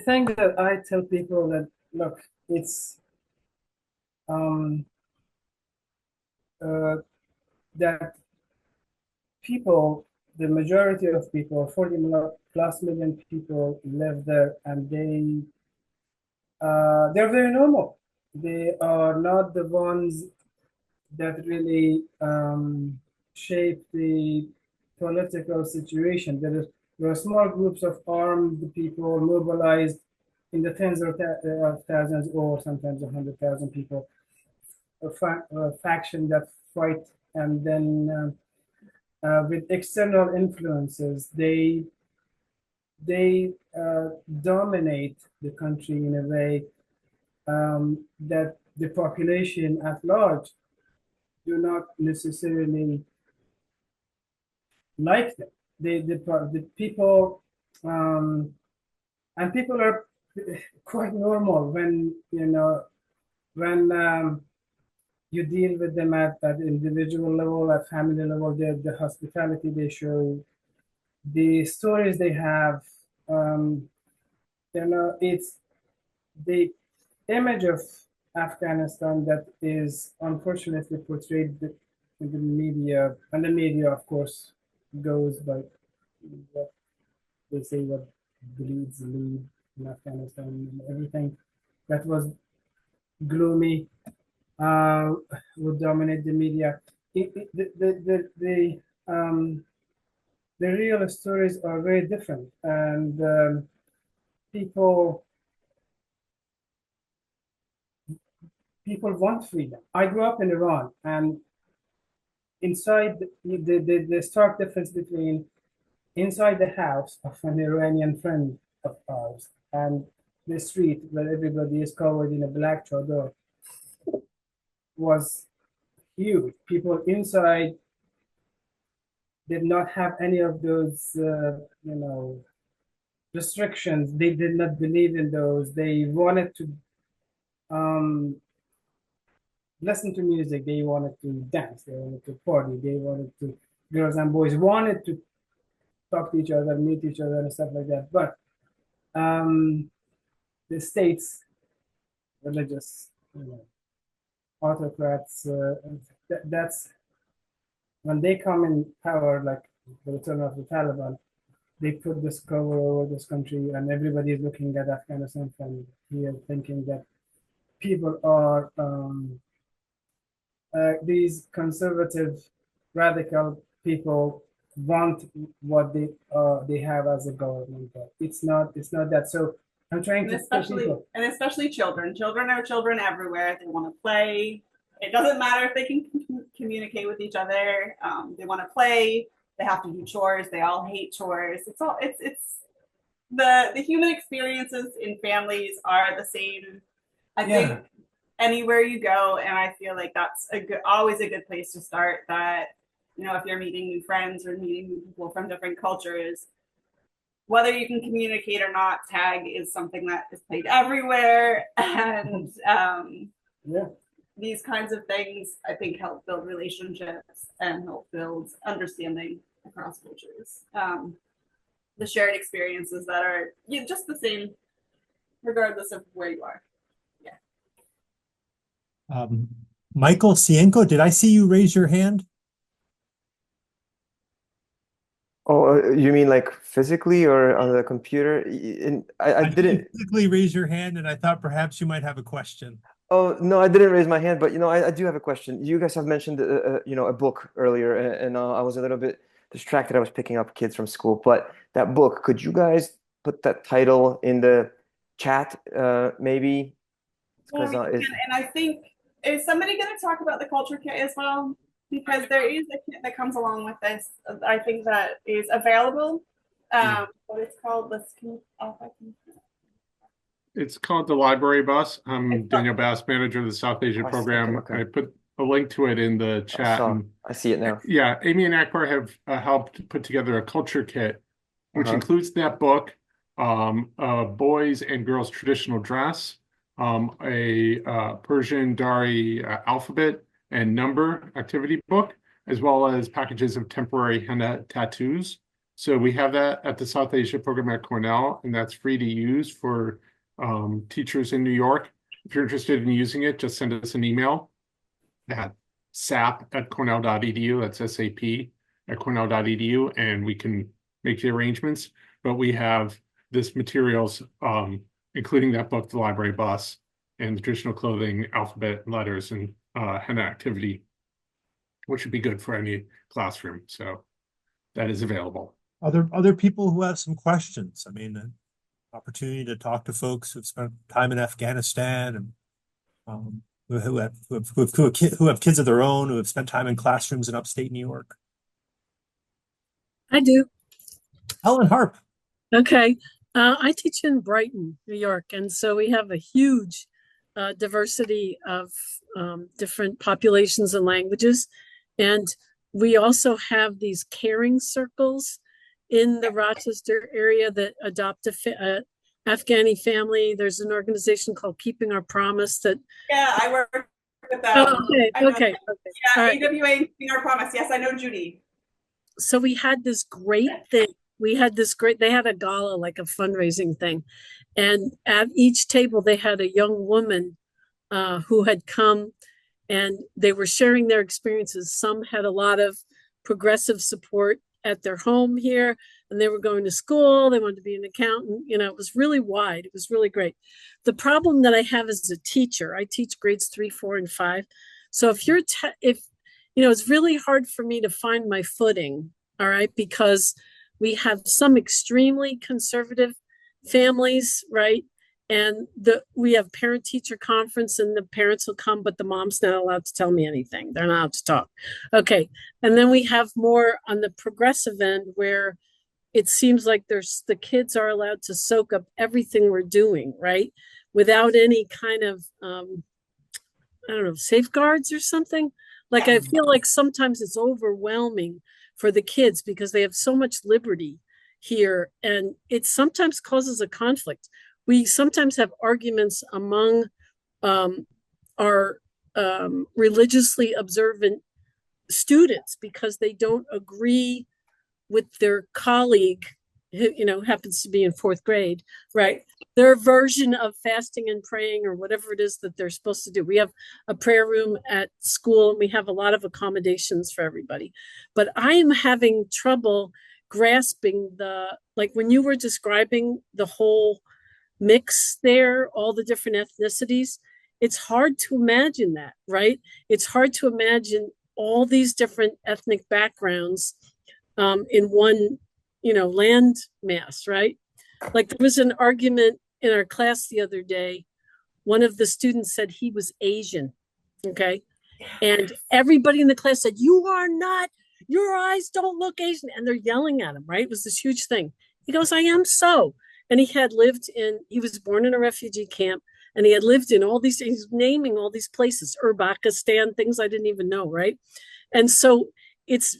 thing that I tell people that, look, it's that people, the majority of people, 40 plus million people live there, and they're very normal. They are not the ones that really shape the political situation. There are small groups of armed people mobilized in the tens of thousands, or sometimes 100,000 people, a faction that fight, and then with external influences, they dominate the country in a way that the population at large do not necessarily like them. The people, and people are quite normal when you deal with them at individual level, at family level. The hospitality they show, the stories they have, it's the image of Afghanistan that is unfortunately portrayed in the media, and the media, of course, goes by what they say, what bleeds lead in Afghanistan, and everything that was gloomy would dominate the media. The real stories are very different, and people people want freedom. I grew up in Iran, and inside the stark difference between inside the house of an Iranian friend of ours and the street where everybody is covered in a black chador was huge. People inside did not have any of those, restrictions. They did not believe in those. They wanted to um, listen to music. They wanted to dance. They wanted to party. They wanted to, girls and boys wanted to talk to each other, meet each other, and stuff like that. But the states, religious, autocrats, that's when they come in power, like the return of the Taliban, they put this cover over this country, and everybody is looking at Afghanistan from here, thinking that people are these conservative, radical people want what they have as a government. But it's not that. So I'm trying to especially children. Children are children everywhere. They want to play. It doesn't matter if they can communicate with each other. They want to play. They have to do chores. They all hate chores. It's the human experiences in families are the same. I think anywhere you go, and I feel like that's always a good place to start. That if you're meeting new friends or meeting new people from different cultures, whether you can communicate or not, tag is something that is played everywhere, and these kinds of things I think help build relationships and help build understanding across cultures. The shared experiences that are just the same, regardless of where you are. Michael Cienko, did I see you raise your hand? Oh, you mean like physically or on the computer? I didn't physically raise your hand, and I thought perhaps you might have a question. Oh, no, I didn't raise my hand, but I do have a question. You guys have mentioned a book earlier, and I was a little bit distracted. I was picking up kids from school, but that book, could you guys put that title in the chat, maybe? And I think, is somebody going to talk about the culture kit as well? Because there is a kit that comes along with this. I think that is available. What it's called? It's called the Library Bus. I'm Daniel Bass, manager of the South Asia program. Okay. I put a link to it in the chat. I see it now. Yeah, Amy and Akbar have helped put together a culture kit, which includes that book, boys and girls traditional dress, a Persian Dari alphabet and number activity book, as well as packages of temporary henna tattoos. So we have that at the South Asia program at Cornell, and that's free to use for teachers in New York. If you're interested in using it, just send us an email at sap@cornell.edu. That's SAP at cornell.edu, and we can make the arrangements. But we have this materials, including that book, The Library Bus, and the traditional clothing, alphabet, letters, and henna activity, which would be good for any classroom. So that is available. Other people who have some questions. I mean, an opportunity to talk to folks who've spent time in Afghanistan and who have kids of their own, who have spent time in classrooms in upstate New York. I do. Helen Harp. Okay. I teach in Brighton, New York, and so we have a huge diversity of different populations and languages. And we also have these caring circles in the Rochester area that adopt a Afghani family. There's an organization called Keeping Our Promise that. Yeah, I work with that. Oh, okay. Yeah, right. AWA Keeping Our Promise. Yes, I know Judy. So we had this great thing. They had a gala, like a fundraising thing. And at each table, they had a young woman who had come, and they were sharing their experiences. Some had a lot of progressive support at their home here, and they were going to school. They wanted to be an accountant. It was really wide. It was really great. The problem that I have as a teacher, I teach grades 3, 4, and 5. So it's really hard for me to find my footing. All right, because we have some extremely conservative families, right? And we have parent teacher conference and the parents will come, but the mom's not allowed to tell me anything. They're not allowed to talk. Okay. And then we have more on the progressive end where it seems like the kids are allowed to soak up everything we're doing, right? Without any kind of, I don't know, safeguards or something. Like, I feel like sometimes it's overwhelming for the kids because they have so much liberty here, and it sometimes causes a conflict. We sometimes have arguments among our religiously observant students because they don't agree with their colleague who, you know, happens to be in fourth grade, right? Their version of fasting and praying or whatever it is that they're supposed to do. We have a prayer room at school and we have a lot of accommodations for everybody. But I am having trouble grasping like when you were describing the whole mix there, all the different ethnicities, it's hard to imagine that, right? It's hard to imagine all these different ethnic backgrounds in one, you know, land mass, right? Like there was an argument in our class the other day. One of the students said he was Asian, okay? And everybody in the class said, "You are not, your eyes don't look Asian." And they're yelling at him, right? It was this huge thing. He goes, "I am so." And he was born in a refugee camp and he had lived in all these things, naming all these places, Uzbekistan, things I didn't even know, right? And so it's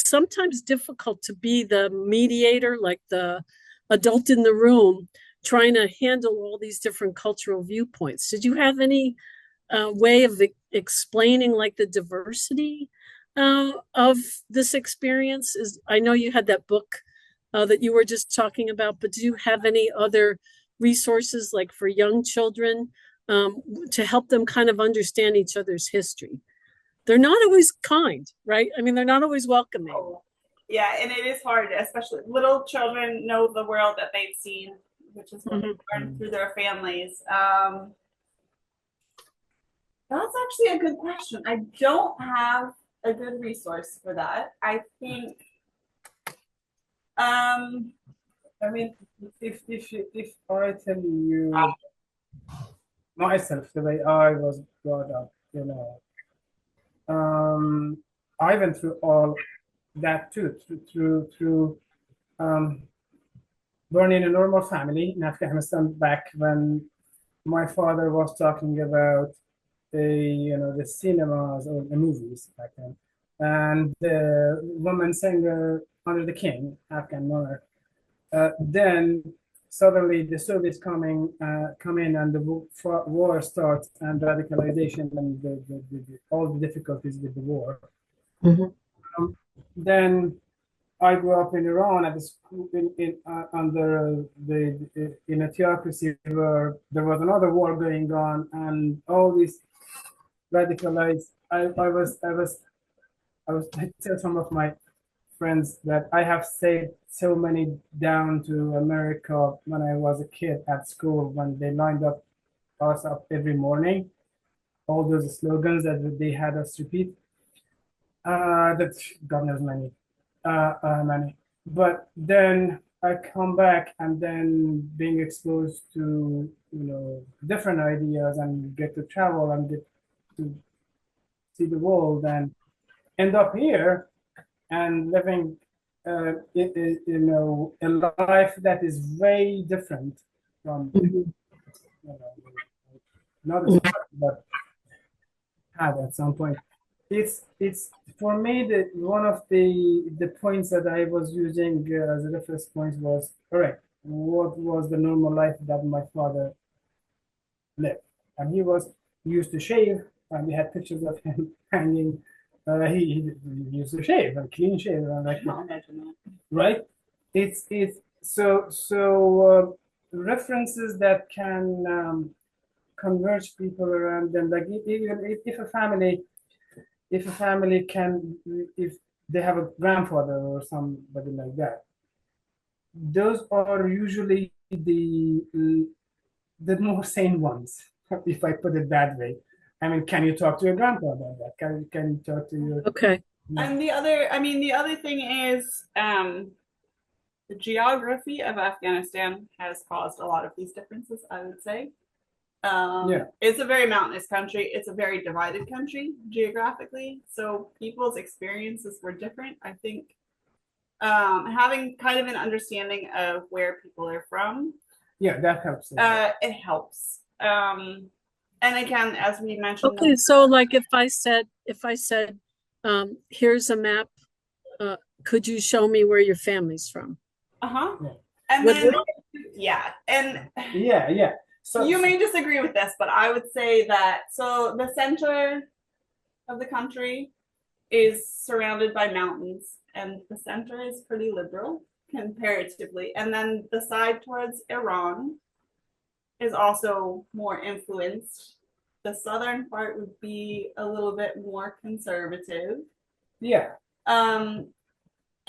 sometimes difficult to be the mediator, like the adult in the room, trying to handle all these different cultural viewpoints. Did you have any way of explaining like the diversity of this experience? I know you had that book that you were just talking about, but do you have any other resources like for young children to help them kind of understand each other's history? They're not always kind, right? I mean, they're not always welcoming. Oh, yeah, and it is hard, especially little children know the world that they've seen, which is what they learn through their families. That's actually a good question. I don't have a good resource for that. I think, I mean, if I tell you myself the way I was brought up, you know, I went through all that too, through born in a normal family in Afghanistan back when my father was talking about the cinemas or the movies back then, and the woman singer under the king, Afghan monarch. Then suddenly the Soviets come in and the war starts and radicalization and all the difficulties with the war. Then I grew up in Iran at the school under in a theocracy where there was another war going on and all these radicalized. I tell some of my friends that I have saved so many down to America when I was a kid at school when they lined us up every morning. All those slogans that they had us repeat. That God knows many. But then I come back and then being exposed to different ideas and get to travel and get to see the world and end up here and living a life that is very different from not as much, but had at some point. It's for me that one of the points that I was using as a reference point was, all right, what was the normal life that my father lived? And he used to shave, and we had pictures of him hanging. He used to shave and clean shave, and like right. It's so references that can converge people around them. Like even if a family can, if they have a grandfather or somebody like that, those are usually the more sane ones, if I put it that way. I mean, can you talk to your grandfather about that? Can you talk to your okay? And the other thing is, the geography of Afghanistan has caused a lot of these differences, I would say. Yeah. It's a very mountainous country. It's a very divided country geographically. So people's experiences were different. I think having kind of an understanding of where people are from, Yeah, that helps. as well. it helps. And again, as we mentioned, Okay, so like if I said, here's a map, could you show me where your family's from? uh-huh. Yeah. And Would then, yeah, and Yeah. So you may disagree with this, but I would say that so the center of the country is surrounded by mountains, and the center is pretty liberal comparatively. And then the side towards Iran is also more influenced. The southern part would be a little bit more conservative. yeah,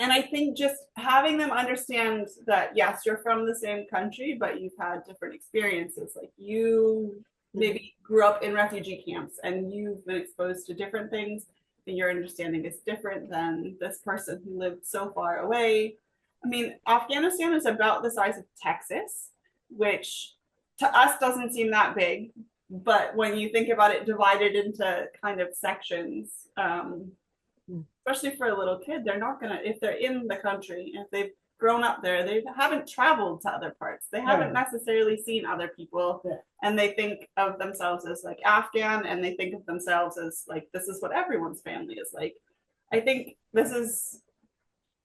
And I think just having them understand that, yes, you're from the same country, but you've had different experiences. Like you maybe grew up in refugee camps and you've been exposed to different things, and your understanding is different than this person who lived so far away. I mean, Afghanistan is about the size of Texas, which to us doesn't seem that big. But when you think about it divided into kind of sections, especially for a little kid, they're not gonna, if they're in the country, if they've grown up there, they haven't traveled to other parts. They haven't necessarily seen other people, and they think of themselves as like Afghan, and they think of themselves as like, this is what everyone's family is like. I think this is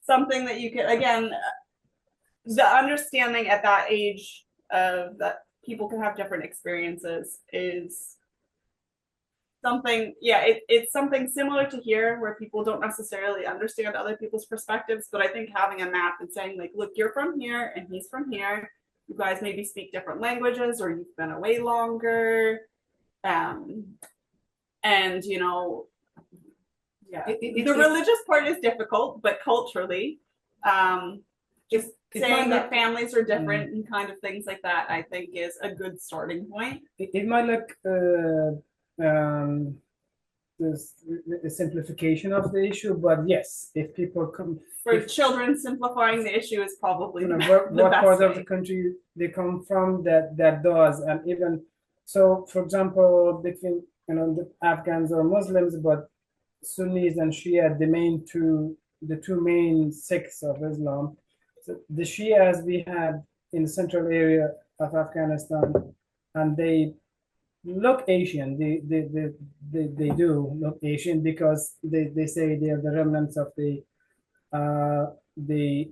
something that you can, again, the understanding at that age of that people can have different experiences is something, it's something similar to here where people don't necessarily understand other people's perspectives, but I think having a map and saying like, look, you're from here and he's from here, you guys maybe speak different languages or you've been away longer, and you know, the religious part is difficult, but culturally, just saying that families are different and kind of things like that, I think is a good starting point. it might look there's a simplification of the issue, but yes, if people come For children, simplifying the issue is probably you know, the what best part of way. the country they come from, that does. And even so, for example, between the Afghans or Muslims, but Sunnis and Shia, the two main sects of Islam. So the Shias we had in the central area of Afghanistan, and they look Asian. They do look Asian because they say they are the remnants of the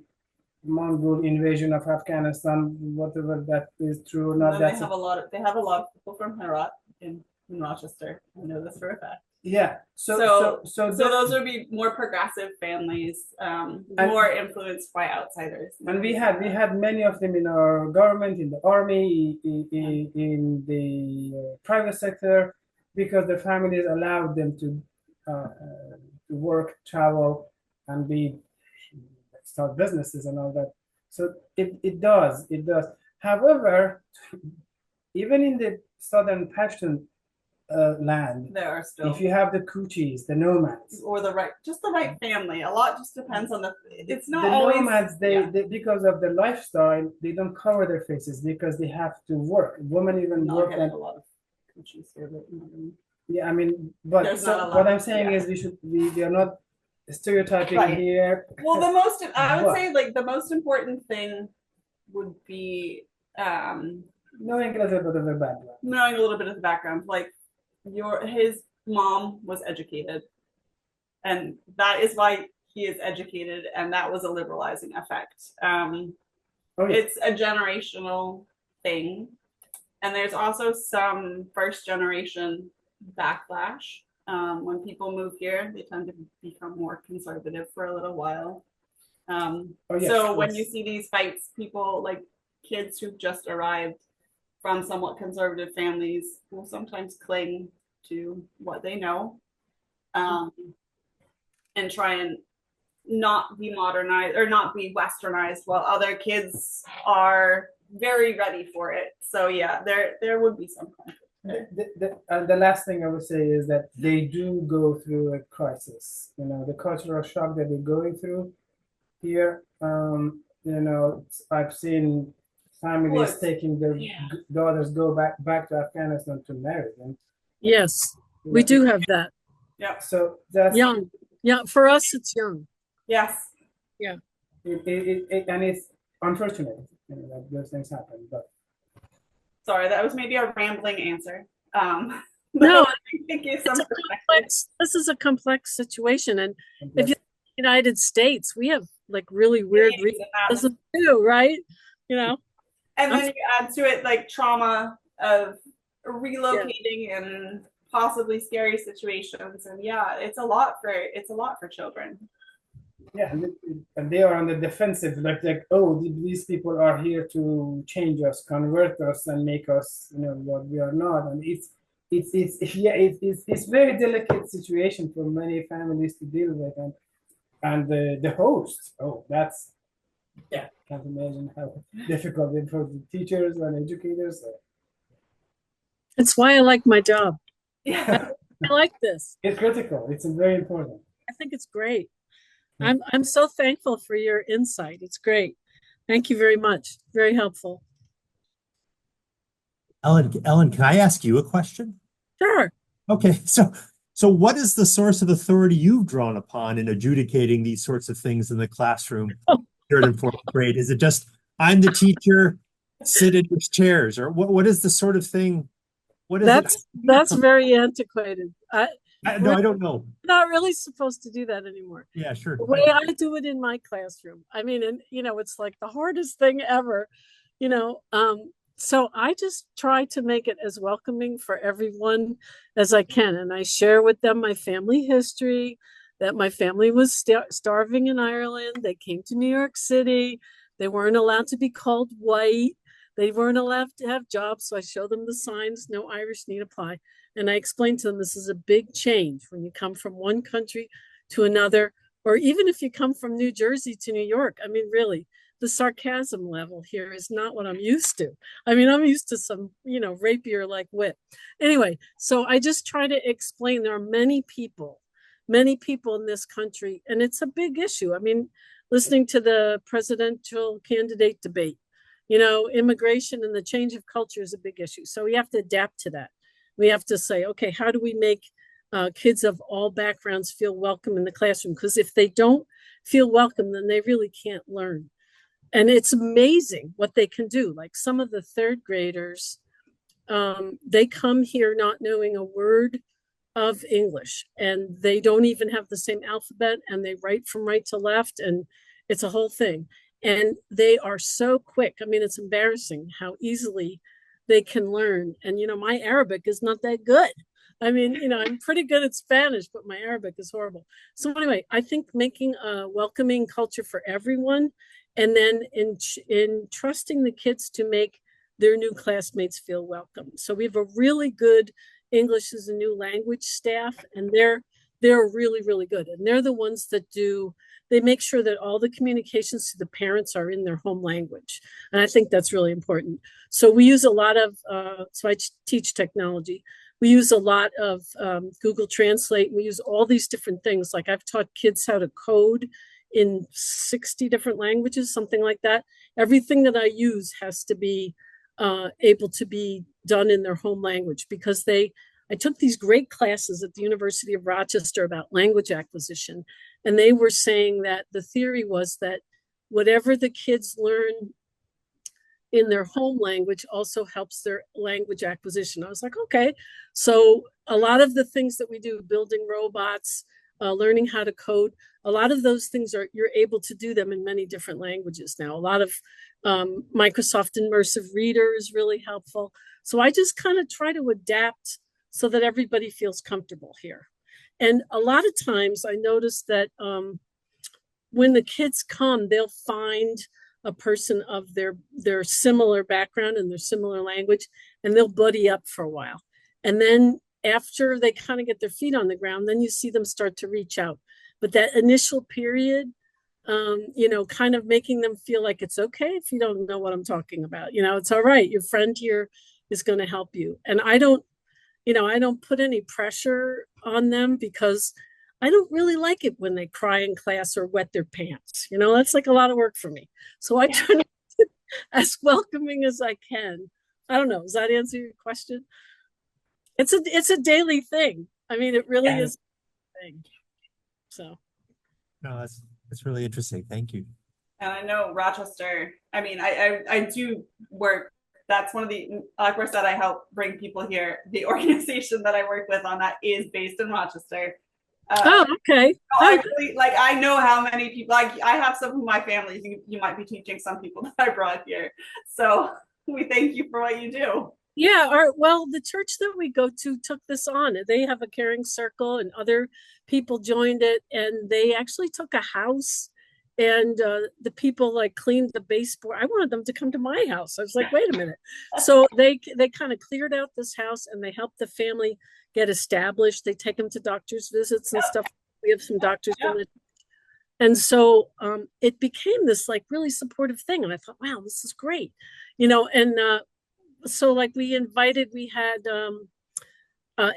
Mongol invasion of Afghanistan, whatever that is true or not. They have a lot of people from Herat in Rochester. I know this for a fact. Yeah. So those would be more progressive families, more influenced by outsiders. And we had many of them in our government, in the army, in the private sector, because the families allowed them to work, travel, and start businesses and all that. So it does. However, even in the southern Pashtun land, there are still, if you have the Kuchis, the nomads, or the right family, a lot just depends on it's not the always nomads. They because of their lifestyle, they don't cover their faces because they have to work. Women even work. And a lot of Kuchis here, but yeah, I mean, but what I'm saying is we are not stereotyping here. Well, I would say like the most important thing would be knowing a little bit of their background. Knowing a little bit of the background, like his mom was educated, and that is why he is educated, and that was a liberalizing effect. It's a generational thing, and there's also some first generation backlash. When people move here, they tend to become more conservative for a little while. When you see these fights, people like kids who've just arrived from somewhat conservative families will sometimes cling to what they know, and try and not be modernized or not be westernized, while other kids are very ready for it. So yeah, there would be some conflict. The last thing I would say is that they do go through a crisis. The cultural shock that they're going through here you know, I've seen families Well, taking their yeah. daughters go back to Afghanistan to marry them. Yes, we do have that. Yep. So that's Young. Yeah, for us, it's young. Yes. and it's unfortunate, you know, that those things happen. But Sorry, that was maybe a rambling answer. No, I think it gives some perspective. this is a complex situation. And if you look at the United States, we have like really weird reasons too, right? You know, And then you add to it like trauma of relocating and possibly scary situations. And yeah, it's a lot for children. yeah, and they are on the defensive, like oh, these people are here to change us, convert us, and make us, you know, what we are not. And it's very delicate situation for many families to deal with, and the host, oh, that's can't imagine how difficult it is for the teachers and educators. it's why I like my job. Yeah. I like this. It's critical. It's very important. I think it's great. I'm so thankful for your insight. It's great. Thank you very much. Very helpful. Ellen, can I ask you a question? Sure. Okay, so what is the source of authority you've drawn upon in adjudicating these sorts of things in the classroom, third and fourth grade? Is it just I'm the teacher, sit in your chairs, or what is the sort of thing? What is that's very antiquated. No, I don't know. Not really supposed to do that anymore. Yeah, sure. The way I do it in my classroom. I mean, and you know, it's like the hardest thing ever, you know. So I just try to make it as welcoming for everyone as I can. And I share with them my family history, that my family was starving in Ireland. They came to New York City. They weren't allowed to be called white. They weren't allowed to have jobs. So I show them the signs, no Irish need apply. And I explain to them, this is a big change when you come from one country to another, or even if you come from New Jersey to New York. I mean, really, the sarcasm level here is not what I'm used to. I mean, I'm used to some, you know, rapier like wit. Anyway, so I just try to explain there are many people in this country, and it's a big issue. I mean, listening to the presidential candidate debate, you know, immigration and the change of culture is a big issue. So we have to adapt to that. We have to say, okay, how do we make kids of all backgrounds feel welcome in the classroom? Because if they don't feel welcome, then they really can't learn. And it's amazing what they can do. Like some of the third graders, they come here not knowing a word of English, and they don't even have the same alphabet, and they write from right to left, and it's a whole thing. And they are so quick. I mean, it's embarrassing how easily they can learn. And, you know, my Arabic is not that good. I mean, you know, I'm pretty good at Spanish, but my Arabic is horrible. So anyway, I think making a welcoming culture for everyone, and then in trusting the kids to make their new classmates feel welcome. So we have a really good English as a new language staff, and they're really, really good. And they're the ones that they make sure that all the communications to the parents are in their home language. And I think that's really important. So we use a lot of, so I teach technology. We use a lot of Google Translate. We use all these different things. Like I've taught kids how to code in 60 different languages, something like that. Everything that I use has to be able to be done in their home language, because I took these great classes at the University of Rochester about language acquisition. And they were saying that the theory was that whatever the kids learn in their home language also helps their language acquisition. I was like, okay. So a lot of the things that we do, building robots, learning how to code, a lot of those things you're able to do them in many different languages now. A lot of Microsoft Immersive Reader is really helpful. So I just kind of try to adapt so that everybody feels comfortable here. And a lot of times I notice that when the kids come, they'll find a person of their similar background and their similar language, and they'll buddy up for a while. And then after they kind of get their feet on the ground, then you see them start to reach out. But that initial period, you know, kind of making them feel like it's okay if you don't know what I'm talking about. You know, it's all right. Your friend here is going to help you. And I don't put any pressure on them, because I don't really like it when they cry in class or wet their pants. You know, that's like a lot of work for me. So I try to be as welcoming as I can. I don't know. Does that answer your question? It's a daily thing. I mean, it really Yeah. is a thing. So No, that's really interesting. Thank you. And I know Rochester, I mean, I do work. That's one of the Akbar said I help bring people here. The organization that I work with on that is based in Rochester. oh, okay. I really, like, I know how many people, like, I have some of my families, you might be teaching some people that I brought here. So we thank you for what you do. Yeah, well, the church that we go to took this on. They have a caring circle, and other people joined it, and they actually took a house, and the people like cleaned the baseboard. I wanted them to come to my house. I was like, wait a minute. So they kind of cleared out this house, and they helped the family get established. They take them to doctor's visits and stuff. We have some doctors doing it. And so it became this like really supportive thing. And I thought, wow, this is great. You know, and so like we had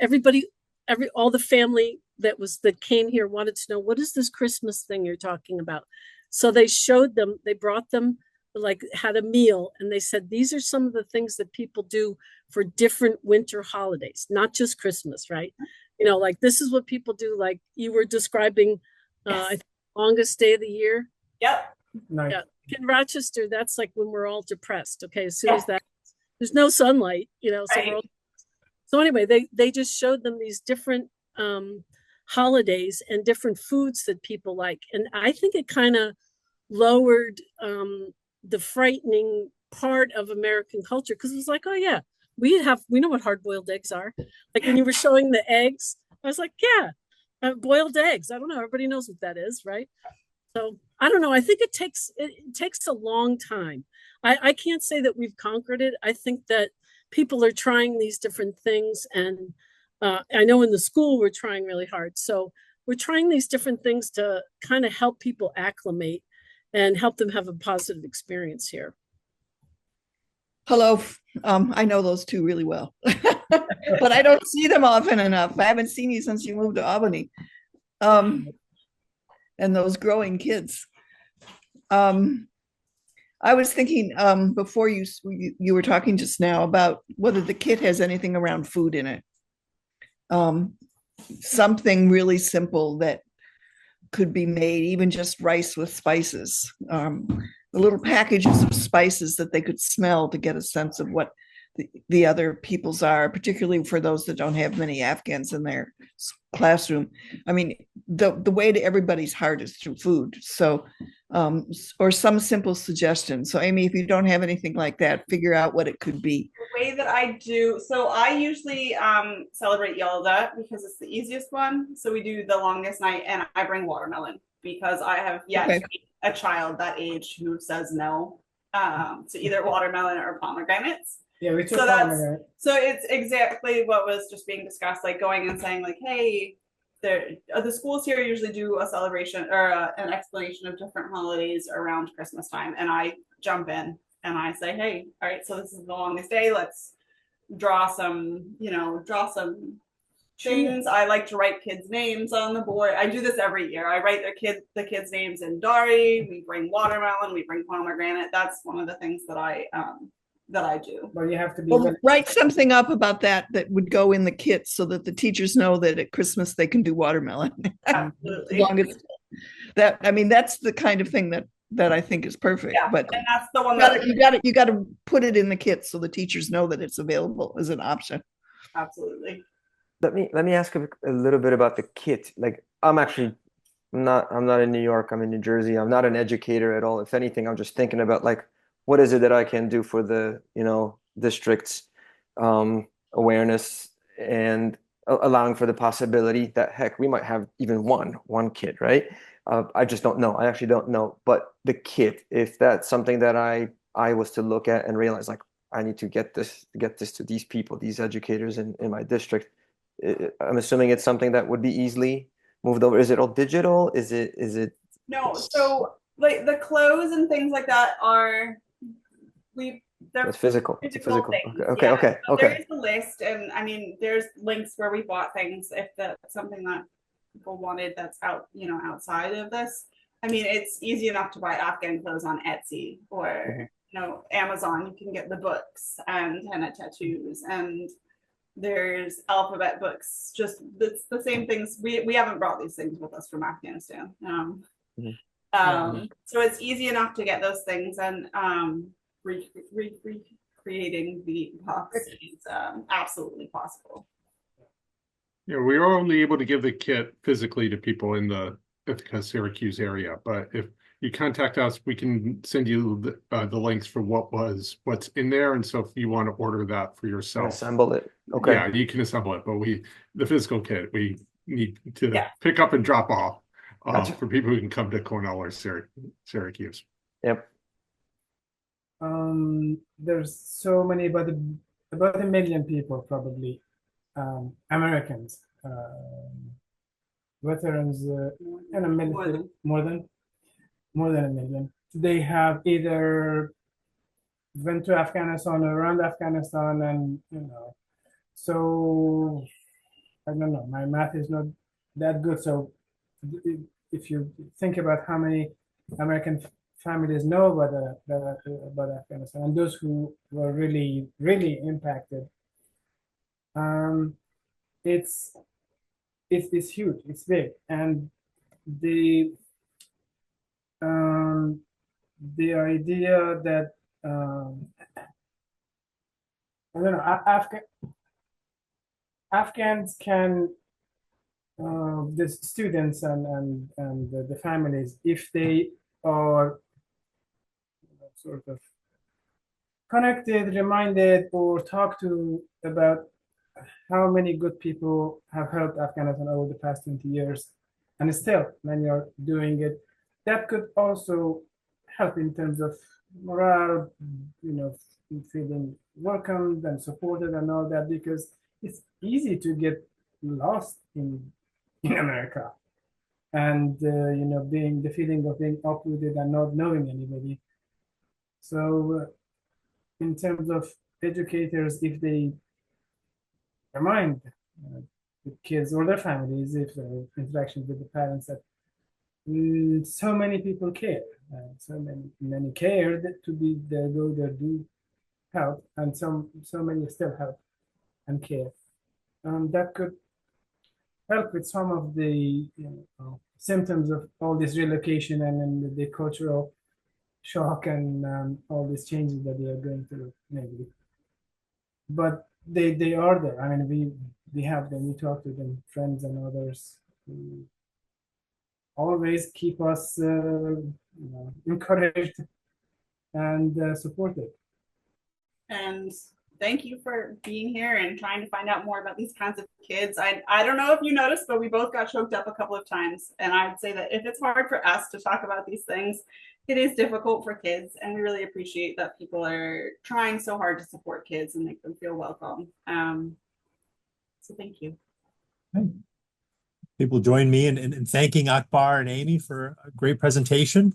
everybody, all the family that came here wanted to know, what is this Christmas thing you're talking about? So they showed them, they brought them, like had a meal, and they said, these are some of the things that people do for different winter holidays, not just Christmas, right? You know, like this is what people do. Like you were describing, I think, longest day of the year. Yep. Nice. Yeah. In Rochester, that's like when we're all depressed. Okay. As soon as that, there's no sunlight, you know, so Right. so anyway, they just showed them these different holidays and different foods that people like. And I think it kind of lowered the frightening part of American culture, because it was like, oh yeah, we know what hard-boiled eggs are. Like when you were showing the eggs, I was like, yeah, boiled eggs. I don't know, everybody knows what that is, right? So I don't know. I think it takes a long time. I can't say that we've conquered it. I think that people are trying these different things, and I know in the school we're trying really hard. So we're trying these different things to kind of help people acclimate and help them have a positive experience here. Hello. I know those two really well, but I don't see them often enough. I haven't seen you since you moved to Albany. And those growing kids. I was thinking before you were talking just now about whether the kit has anything around food in it. Something really simple that could be made, even just rice with spices. The little packages of spices that they could smell to get a sense of what the other peoples are, particularly for those that don't have many Afghans in their classroom. I mean, the way to everybody's heart is through food. So, or some simple suggestion. So Amy, if you don't have anything like that, figure out what it could be. The way that I do, so I usually celebrate Yalda because it's the easiest one. So we do the longest night, and I bring watermelon because I have yet to meet a child that age who says no to either watermelon or pomegranates. Yeah, we took so it's exactly what was just being discussed, like going and saying like, hey, the schools here usually do a celebration or an explanation of different holidays around Christmas time, and I jump in and I say, hey, all right, so this is the longest day, let's draw some things. I like to write kids' names on the board. I do this every year. I write the kids' names in Dari. We bring watermelon, we bring pomegranate. That's one of the things that I do. But you have to be write something up about that would go in the kit so that the teachers know that at Christmas they can do watermelon. Absolutely. I mean, that's the kind of thing that I think is perfect. Yeah, but and that's the one you got to put it in the kit so the teachers know that it's available as an option. Absolutely. Let me ask a little bit about the kit. Like I'm not in New York, I'm in New Jersey. I'm not an educator at all. If anything, I'm just thinking about like, what is it that I can do for the, district's awareness and allowing for the possibility that heck, we might have even one kid, right? I just don't know. I actually don't know. But the kit, if that's something that I was to look at and realize like I need to get this to these people, these educators in my district, I'm assuming it's something that would be easily moved over. Is it all digital? Is it? No. So like the clothes and things like that they're physical. It's physical. Things. Okay. There is a list, and I mean, there's links where we bought things if that's something that people wanted that's outside of this. I mean, it's easy enough to buy Afghan clothes on Etsy or Amazon. You can get the books and henna tattoos, and there's alphabet books. Just it's the same things. We haven't brought these things with us from Afghanistan. So it's easy enough to get those things, and recreating the box is absolutely possible. Yeah, we are only able to give the kit physically to people in the Ithaca, Syracuse area, but if you contact us, we can send you the links for what's in there, and so if you want to order that for yourself, Assemble it. Okay. yeah, you can assemble it. But the physical kit we need to pick up and drop off Gotcha. for people who can come to Cornell or Syracuse. Yep. There's so many, about a million people probably, Americans, veterans, and a military, more than a million. They have either went to Afghanistan or around Afghanistan, and so I don't know. My math is not that good. So if you think about how many American families know about Afghanistan and those who were really, really impacted, it's huge, it's big, and the idea that I don't know, Afghans can, the students and the families, if they are sort of connected, reminded, or talked to about how many good people have helped Afghanistan over the past 20 years, and still many are doing it, that could also help in terms of morale, feeling welcomed and supported and all that, because it's easy to get lost in America, and being the feeling of being uprooted and not knowing anybody. So in terms of educators, if they remind the kids or their families, if their interactions with the parents, that so many people care, so many cared to be there, go there, do help, and so many still help and care. That could help with some of the symptoms of all this relocation and the cultural shock and all these changes that they are going through, maybe. But they are there. I mean, we have them. We talk to them, friends and others, who always keep us encouraged and supported. And thank you for being here and trying to find out more about these kinds of kids. I don't know if you noticed, but we both got choked up a couple of times. And I'd say that if it's hard for us to talk about these things, it is difficult for kids. And we really appreciate that people are trying so hard to support kids and make them feel welcome. So thank you. People join me in thanking Akbar and Amy for a great presentation.